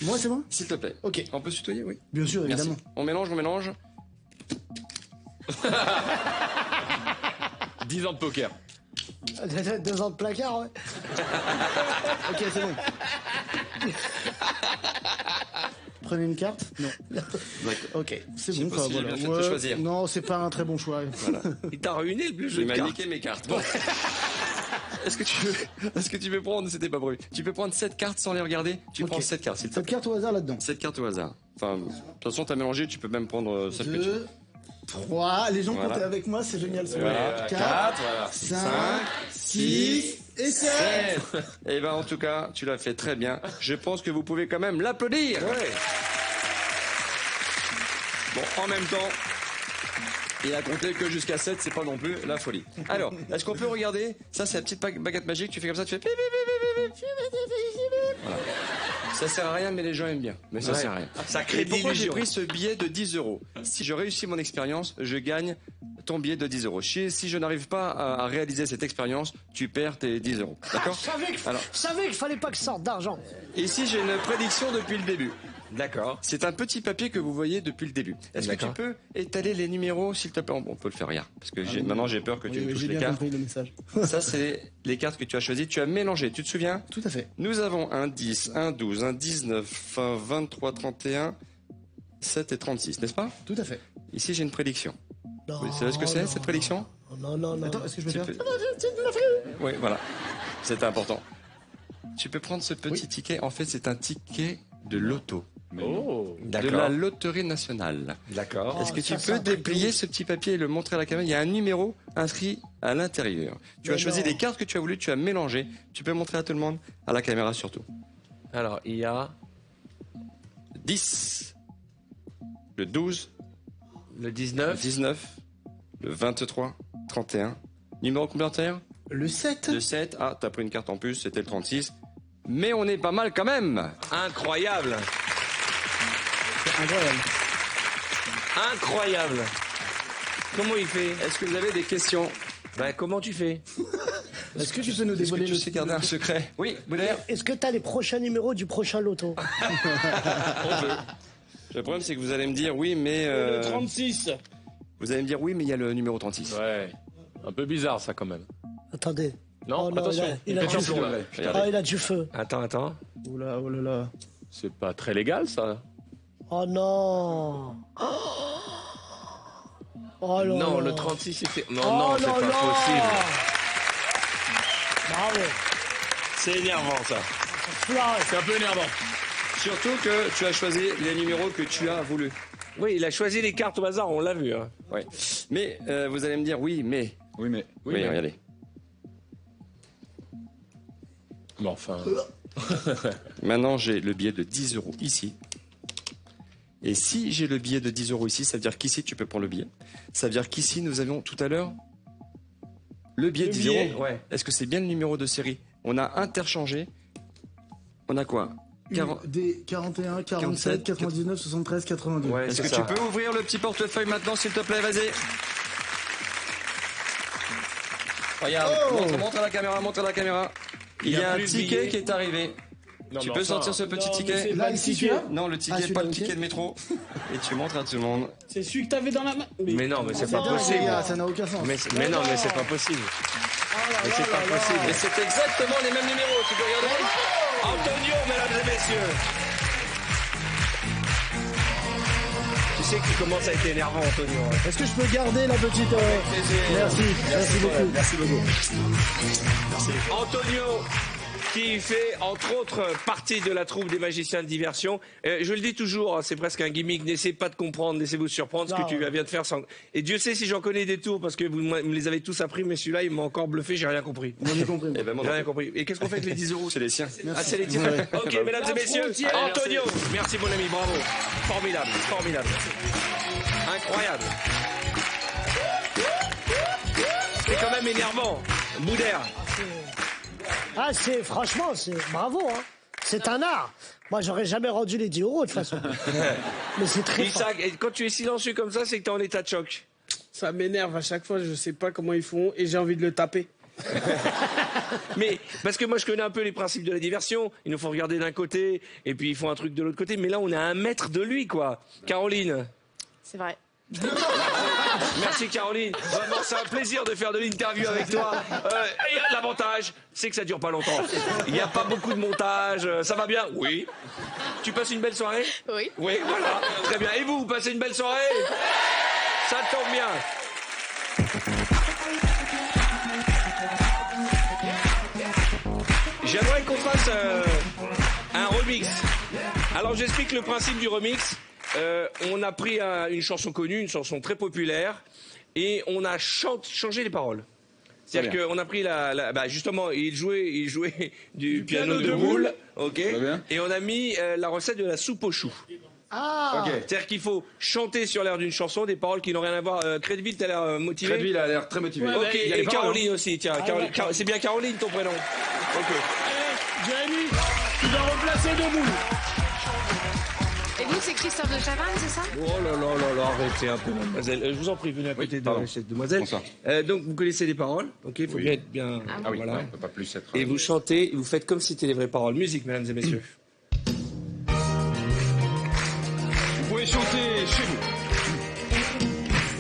Moi, c'est bon? S'il te plaît. Ok. On peut se tutoyer, oui. Bien sûr, Merci. évidemment. On mélange. 10 ans de poker. 2 ans de placard, ouais. Ok, c'est bon. Prenez une carte? Non. Ok, c'est Je sais bon. pas quoi, si j'ai voilà. bien fait de te choisir. Non, c'est pas un très bon choix. Il t'a ruiné le jeu Il de m'a cartes. niqué mes cartes. Bon. Est-ce que tu veux prendre, c'était pas prévu. Tu peux prendre 7 cartes sans les regarder. Tu Ok. prends 7 cartes, s'il te plaît. Cette carte au hasard là-dedans. 7 cartes au hasard. Enfin, de toute façon, t'as mélangé, tu peux même prendre 7 que tu veux. 2, 3. Les gens Voilà. comptent avec moi, c'est génial. Voilà. 4, voilà. 5, 6 et 7. Et ben en tout cas, tu l'as fait très bien. Je pense que vous pouvez quand même l'applaudir. Ouais. Bon, en même temps, et à compter que jusqu'à 7, c'est pas non plus la folie. Alors, est-ce qu'on peut regarder? Ça, c'est la petite baguette magique. Tu fais comme ça, tu fais. Voilà. Ça sert à rien, mais les gens aiment bien. Mais ça Ouais. sert à rien. Ça crée Et de pourquoi j'ai l'illusion. pris ce billet de 10 euros? Si je réussis mon expérience, je gagne ton billet de 10 euros. Si je n'arrive pas à réaliser cette expérience, tu perds tes 10 euros. D'accord? Alors, Je savais qu'il fallait pas que je sorte d'argent. ici, j'ai une prédiction depuis le début. D'accord. C'est un petit papier que vous voyez depuis le début. Est-ce que tu D'accord. peux étaler les numéros, s'il te plaît? On peut le faire, regarde. Parce que maintenant, j'ai peur que tu me touches J'ai les bien cartes. compris le message. Ça, c'est les cartes que tu as choisies. Tu as mélangé, tu te souviens? Tout à fait. Nous avons un 10, un 12, un 19, un 23, 31, 7 et 36, n'est-ce pas? Tout à fait. Ici, j'ai une prédiction. Non, Vous savez ce que c'est, non, cette prédiction? Non, non, non. Attends, est-ce que je peux Tu faire? peux- Oui, voilà. C'est important. Tu peux prendre ce petit ticket. En fait, c'est un ticket de loto. Oh. De la D'accord. loterie nationale. D'accord. Est-ce que ça, tu c'est un peux truc de déplier ouf. ce petit papier et le montrer à la caméra? Il y a un numéro inscrit à l'intérieur. Tu as Mais choisi non. les cartes que tu as voulu, tu as mélangé. Tu peux montrer à tout le monde, à la caméra surtout. Alors, il y a 10, le 12, le le 19. 19, le 23, 31. Numéro complémentaire? Le 7. Le 7. Ah, t'as pris une carte en plus, c'était le 36. mais on est pas mal quand même. Incroyable. Incroyable. Incroyable. Comment il fait? Est-ce que vous avez des questions? Ben, comment tu fais? Est-ce que tu peux nous dévoiler tu sais garder un secret? Oui, Boudère. Est-ce que t'as les prochains numéros du prochain loto? Le problème, c'est que vous allez me dire oui, mais... Le 36. Vous allez me dire oui, mais il y a le numéro 36. Ouais. Un peu bizarre, ça, quand même. Attendez. Non, Oh non, attention. il a du feu. Regardez. Ah, il a du feu. Attends. Oula, oh là là. C'est pas très légal, ça. Oh non. Oh là Non, là. le 36 c'était... Non, Oh non, c'est là pas là. possible. Bravo. C'est énervant, ça. C'est un peu énervant. Surtout que tu as choisi les numéros que tu as voulu. Oui, il a choisi les cartes au hasard, on l'a vu. Hein. Ouais. Mais vous allez me dire oui, mais... Oui, mais. Oui, mais- regardez. Mais enfin... Maintenant, j'ai le billet de 10 € ici. Et si j'ai le billet de 10 € ici, ça veut dire qu'ici, tu peux prendre le billet. Ça veut dire qu'ici, nous avions tout à l'heure le billet de 10 billet, €. ouais. Est-ce que c'est bien le numéro de série? On a interchangé. On a quoi? Des 41, 47, 99, 73, 82. Ouais, Est-ce c'est que ça. tu peux ouvrir le petit portefeuille maintenant, s'il te plaît? Vas-y. Regarde, montre à la caméra, montre à la caméra. Il y a un plus de ticket billets. qui est arrivé. Non, Tu mais peux enfin- sortir ce petit ticket? Là, ici, celui-là? Non, le ticket, celui-là, pas le ok. ticket de métro. Et tu montres à tout le monde. C'est celui que t'avais dans la main. Mais non, mais c'est pas dingue, les possible. gars, ça n'a aucun sens. Mais non, mais c'est pas possible. Mais c'est pas possible. Et c'est exactement les mêmes numéros. Tu peux regarder? Antonio, mesdames et messieurs. Tu sais que tu commences à être énervant, Antonio. Est-ce que je peux garder la petite... Merci beaucoup. Merci beaucoup. Antonio, qui fait entre autres partie de la troupe des magiciens de diversion. Je le dis toujours, hein, c'est presque un gimmick. N'essayez pas de comprendre, laissez-vous surprendre ce que tu viens de faire. Et Dieu sait si j'en connais des tours parce que vous me les avez tous appris, mais celui-là, il m'a encore bluffé, j'ai rien compris. J'ai compris. Eh ben, moi, J'ai rien compris. Et qu'est-ce qu'on fait avec les 10 €? c'est les siens. Ah, c'est les tiens. Ok, mesdames et messieurs, Antonio, merci mon ami, bravo. Formidable, formidable. Incroyable. C'est quand même énervant. Boudère. Ah, franchement, c'est bravo, hein. C'est un art. Moi, j'aurais jamais rendu les 10 € de toute façon. Mais c'est très fort. Isaac, et quand tu es silencieux comme ça, c'est que tu es en état de choc. Ça m'énerve à chaque fois, je sais pas comment ils font et j'ai envie de le taper. Mais parce que moi je connais un peu les principes de la diversion. Il nous faut regarder d'un côté et puis ils font un truc de l'autre côté. Mais là on est à 1 mètre de lui quoi. Caroline. C'est vrai. Merci Caroline. Vraiment c'est un plaisir de faire de l'interview avec toi. Et l'avantage c'est que ça dure pas longtemps. Il n'y a pas beaucoup de montage. Ça va bien? Oui. Tu passes une belle soirée? Oui. Oui voilà. Très bien. Et vous passez une belle soirée? Ça tombe bien. J'aimerais qu'on fasse un remix. Alors j'explique le principe du remix. On a pris une chanson connue, une chanson très populaire, et on a changé les paroles. C'est-à-dire qu'on a pris bah justement, il jouait du piano de boule, ok, et on a mis la recette de la soupe aux choux. Ah. Okay. C'est-à-dire qu'il faut chanter sur l'air d'une chanson des paroles qui n'ont rien à voir. Crédville, t'as l'air motivé. Crédville a l'air très motivé. Ok, Il y a et les paroles, Caroline aussi, tiens. C'est bien Caroline ton prénom. Ok. Jérémy, tu dois remplacer Debout. Et vous, c'est Christophe de Chavannes, c'est ça? Oh là là là là, arrêtez un peu, mademoiselle. Je vous en prie, venez à côté de cette demoiselle. Donc, vous connaissez les paroles, ok? Il faut bien être bien. Ah oui, voilà. on ne peut pas plus être. Et vous chantez, et vous faites comme si c'était les vraies paroles. Musique, mesdames et messieurs. Vous pouvez chanter chez vous.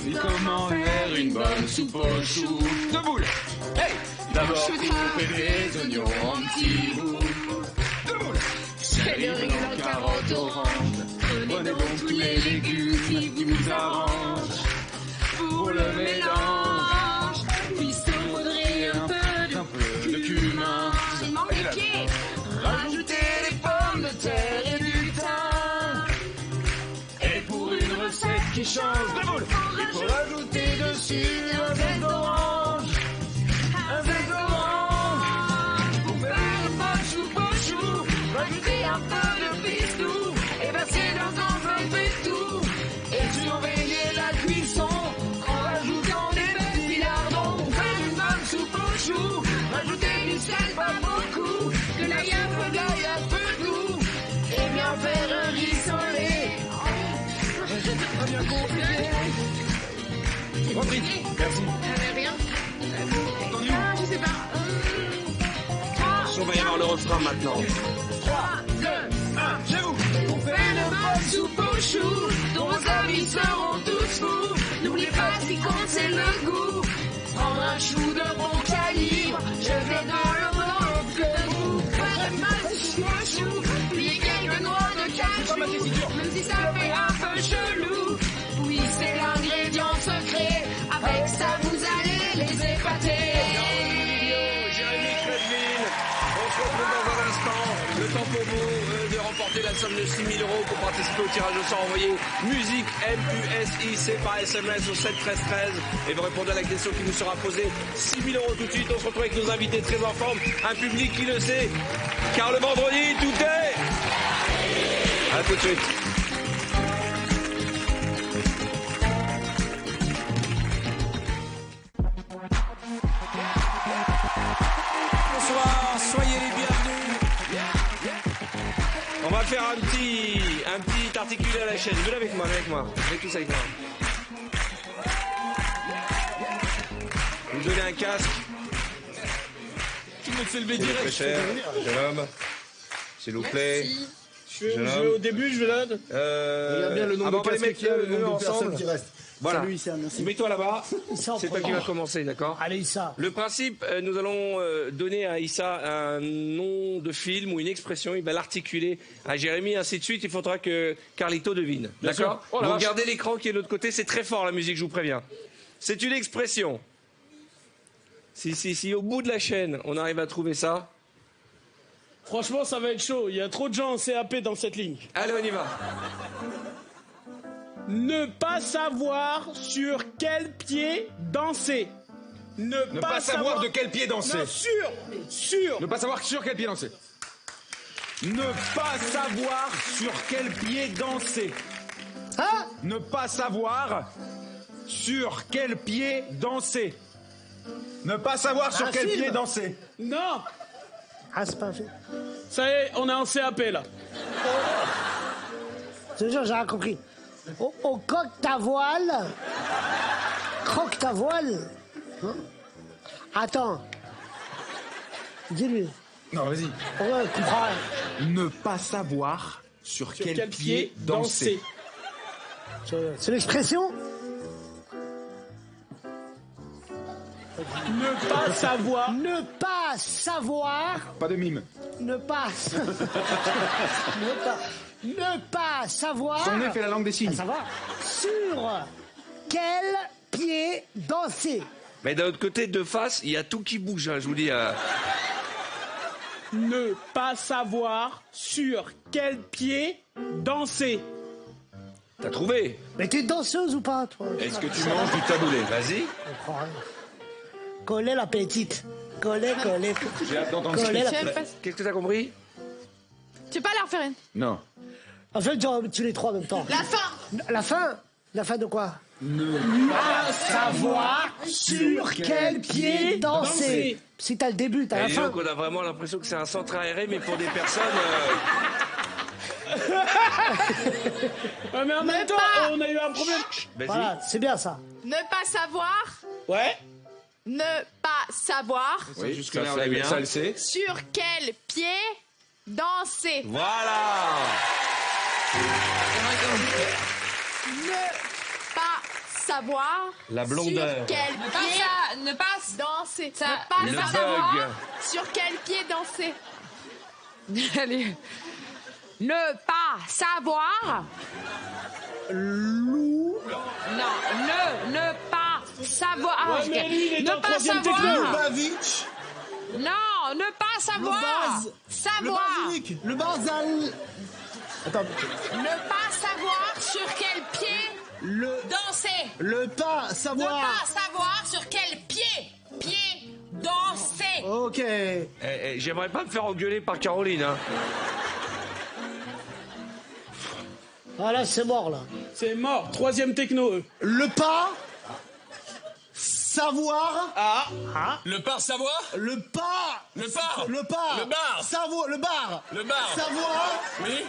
Et comment faire une bonne soupe aux choux de boule? Hey! D'abord, coupez des oignons en petits bouts de boule. Céleri, blanc, carottes, orange. Prenez donc tous les légumes qui vous arrangent. Pour le mélange, Puis saupoudrer un peu de cumin. finement piqué. Rajoutez des pommes de terre et du thym. Et pour une recette qui change de boule, il faut rajouter dessus un zeste d'orange. Un zeste d'orange. Pour faire une bonne soupe aux choux, rajoutez un peu de pistou et versez dans un peu tout. Et surveillez la cuisson en rajoutant des petits lardons. Pour faire une bonne soupe aux choux, rajoutez du sel, pas beaucoup, que l'ail un peu Reprise. Merci. Rien. Je sais pas. On va y avoir le refrain maintenant. 3, 2, 1, je vous. On fait le bol soupe aux choux, dont vos amis seront tous fous. N'oublie pas ce qui compte, c'est le goût. Prendre un chou de bon calibre, je vais dans le monde que vous. Faire le mal sous un chou, plier quelques noix de cajou. Même si ça fait un peu chelou. Oui, c'est l'ingrédient secret. Avec ça, vous allez les épater. On se retrouve dans un instant. Le temps pour vous de remporter la somme de 6 000 € pour participer au tirage au sort. Envoyez musique MUSIC par SMS au 7 13 13 et vous répondez à la question qui vous sera posée. 6 000 € tout de suite. On se retrouve avec nos invités très en forme. Un public qui le sait. Car le vendredi, tout est... À tout de suite. Bonsoir, soyez les bienvenus. On va faire un petit articulé à la chaîne. Venez avec moi, venez tous avec moi. Vous donnez un casque. Tout le monde s'est levé Très direct. cher, jeune homme. S'il vous plaît. Je vais au début, je vais là. Regarde bien le nombre on de va les casques mettre qu'il y a, le nombre de ensemble. personnes qui restent. Voilà. Salut Issa, merci. Mets-toi là-bas. Issa en C'est toi qui premier. vas commencer, d'accord? Allez, Issa. Le principe, nous allons donner à Issa un nom de film ou une expression. Il va l'articuler à Jérémy, ainsi de suite. Il faudra que Carlito devine. Bien D'accord? sûr. Oh la Vous vache. regardez l'écran qui est de l'autre côté. C'est très fort la musique, je vous préviens. C'est une expression. Si au bout de la chaîne, on arrive à trouver ça. Franchement, ça va être chaud. Il y a trop de gens en CAP dans cette ligne. Allez, on y va. Ne pas savoir sur quel pied danser. Ne pas savoir de quel pied danser. Non, sûr. Ne pas savoir sur quel pied danser. Ne pas savoir sur quel pied danser. Hein? Ne pas savoir sur quel pied danser. Ne pas savoir sur Un quel film. pied danser. Non. Ah, c'est pas fait. Ça y est, on est en CAP là. Je te jure, j'ai rien compris. Au coq ta voile. Croque ta voile. Hein? Attends. Dis-lui. Non, vas-y. On comprend rien. Ne pas savoir sur quel, Quel pied danser. C'est l'expression? Ne pas savoir. Ne pas savoir. Pas de mime. Ne pas. ne pas savoir. Son nez fait la langue des signes. À savoir sur quel pied danser. Mais d'un autre côté, de face, il y a tout qui bouge, hein, je vous dis. Ne pas savoir sur quel pied danser. T'as trouvé? Mais t'es danseuse ou pas, toi? Est-ce que tu manges du taboulé? Vas-y. Collez la petite. Collez. J'ai hâte d'entendre Collez la Je sais petite. pas. Qu'est-ce que t'as compris? Tu veux pas leur faire une? Non. En fait, tu les trois en même temps. La fin. La fin? La fin de quoi? Pas Savoir sur quel pied danser. Si t'as le début, t'as la Et fin. donc, on a vraiment l'impression que c'est un centre aéré, mais pour des personnes. Ouais, mais en même temps, on a eu un problème. Vas-y. Voilà, c'est bien ça. Ne pas savoir. Ouais. Ne pas savoir Oui, jusque-là, on est bien. Ça le sait. sur quel pied danser. Voilà. Ne pas savoir La blondeur. sur quel pied Ne pas danser. Ça- ne pas le savoir bug. sur quel pied danser. Allez. Ne pas savoir. Loup. Non, ne pas savoir. Ouais, mais lui, il est Ne dans le pas troisième savoir. techno. Bavitch. Non, ne pas savoir. base. Le Savoir. basilic. Le barzal. Attends. Ne pas savoir sur quel pied danser. Le pas Ne savoir. pas savoir sur quel pied danser. Ok. J'aimerais pas me faire engueuler par Caroline. Hein. Ah là, c'est mort, là. C'est mort. Troisième techno, eux. Le pas savoir. Ah. Le par savoir. Le pas. Le par. Le pas. Le bar. Savoir. Le bar. Le bar. Savoir. Oui.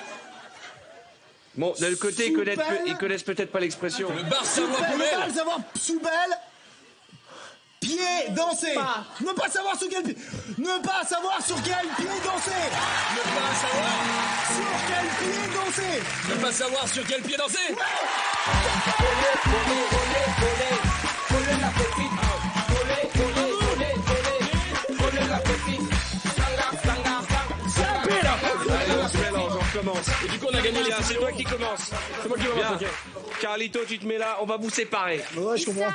Bon, d'un côté, ils connaissent peut-être pas l'expression. Le bar savoir poubelle. Ne pas savoir soubelle. Pied danser. Ne pas savoir sur quel pied. Ne pas savoir sur quel pied danser. Ne pas savoir. Sur quel pied danser. Ne pas savoir sur quel pied danser. Commence. Et du coup, on a gagné les Tiens, c'est toi qui commence. C'est moi qui commence, ok. Carlito, tu te mets là, on va vous séparer. Ouais, je comprends.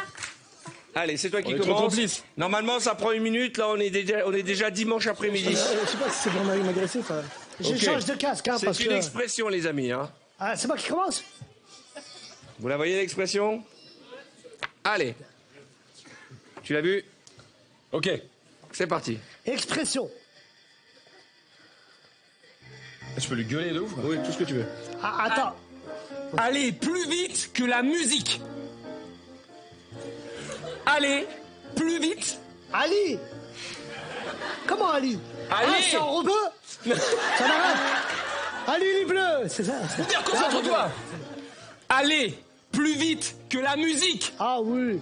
Allez, c'est toi qui On est trop commence. complices. Normalement, ça prend 1 minute. Là, on est déjà dimanche après-midi. Je sais pas si c'est vraiment agressif. J'échange de casque, hein, parce C'est que... une expression, les amis. Hein. Ah, c'est moi qui commence. Vous la voyez, l'expression? Allez. Tu l'as vu? Ok. C'est parti. Expression. Je peux lui gueuler de ouf. Oui, tout ce que tu veux. Ah, attends. Allez plus vite que la musique. Allez plus vite. Ali. Comment Ali? Ali. Ah, c'est en rebeu. Ça m'arrête. Ali, les bleus, c'est ça. Bien, concentre-toi. Allez plus vite que la musique. Ah oui.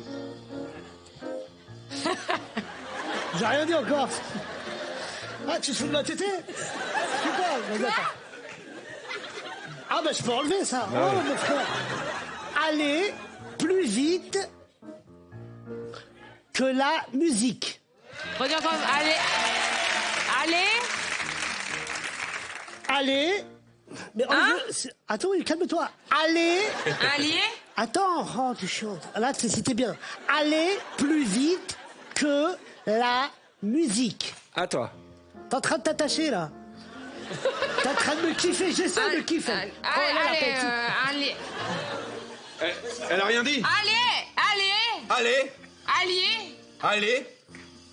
J'ai rien dit encore. Ah, tu te fous de ma tétée? Super, vas-y, attends. Ah, bah je peux enlever ça. Oh, mon frère. Allez plus vite que la musique. Redis encore. Allez. Allez. Mais attends, oui, calme-toi. Allez. Allié. Attends, oh, tu chantes. Là, c'était bien. Allez plus vite que la musique. À toi. T'es en train de t'attacher, là. T'es en train de me kiffer, j'essaie de kiffer. Allez. Elle a rien dit. Allez. Allié.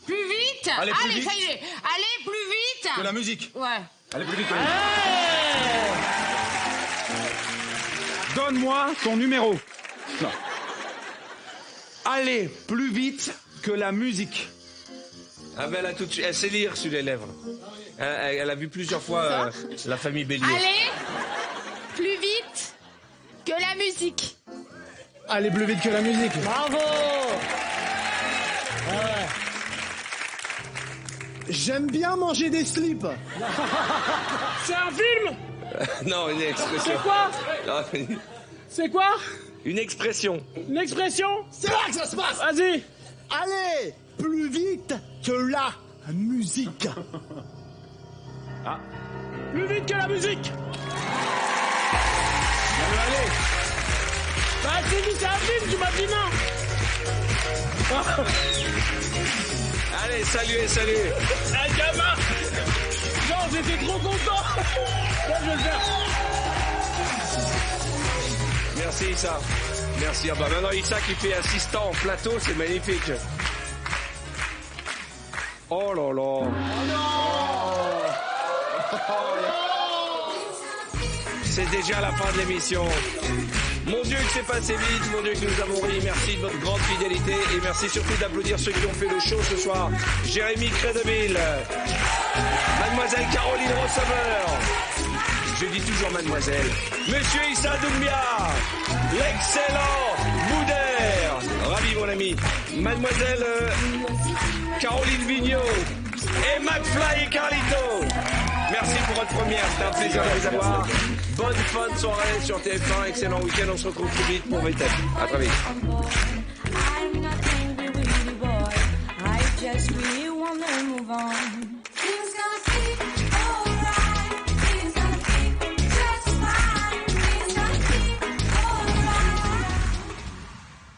Plus vite. Allez, plus vite. Ça y est. Allez plus vite. Que la musique. Ouais. Allez plus vite que la musique. Donne-moi ton numéro. Non. Allez plus vite que la musique. Ah ben elle sait lire sur les lèvres. Elle a vu plusieurs fois la famille Bélier. Allez, plus vite que la musique. Allez plus vite que la musique. Bravo. Ouais. J'aime bien manger des slips. C'est un film. Non, une expression. C'est quoi? Non, C'est quoi? une expression. Une expression? C'est là que ça se passe. Vas-y. Allez plus vite que la musique. Plus vite que la musique. Allez. Bah c'est un film, tu m'as dit non. Allez, salut. Ah gamin. Non, j'étais trop content. Là, je vais le faire. Merci Issa. Merci. Ah bah maintenant Issa qui fait assistant en plateau, c'est magnifique. Oh là là. C'est déjà la fin de l'émission. Mon Dieu que c'est passé vite, mon Dieu que nous avons ri. Merci de votre grande fidélité et merci surtout d'applaudir ceux qui ont fait le show ce soir. Jérémy Crédeville, Mademoiselle Caroline Rossauber, je dis toujours Mademoiselle, Monsieur Issa Doumbia, l'excellent Boudère, ravi mon ami, Mademoiselle Caroline Vigneault et McFly et Carlito. Merci pour votre première, c'était un plaisir de vous avoir. Bonne fin de soirée sur TF1, excellent week-end, on se retrouve tout vite pour VTEP. À très vite. I'm not angry with you, boy. I just really wanna move on.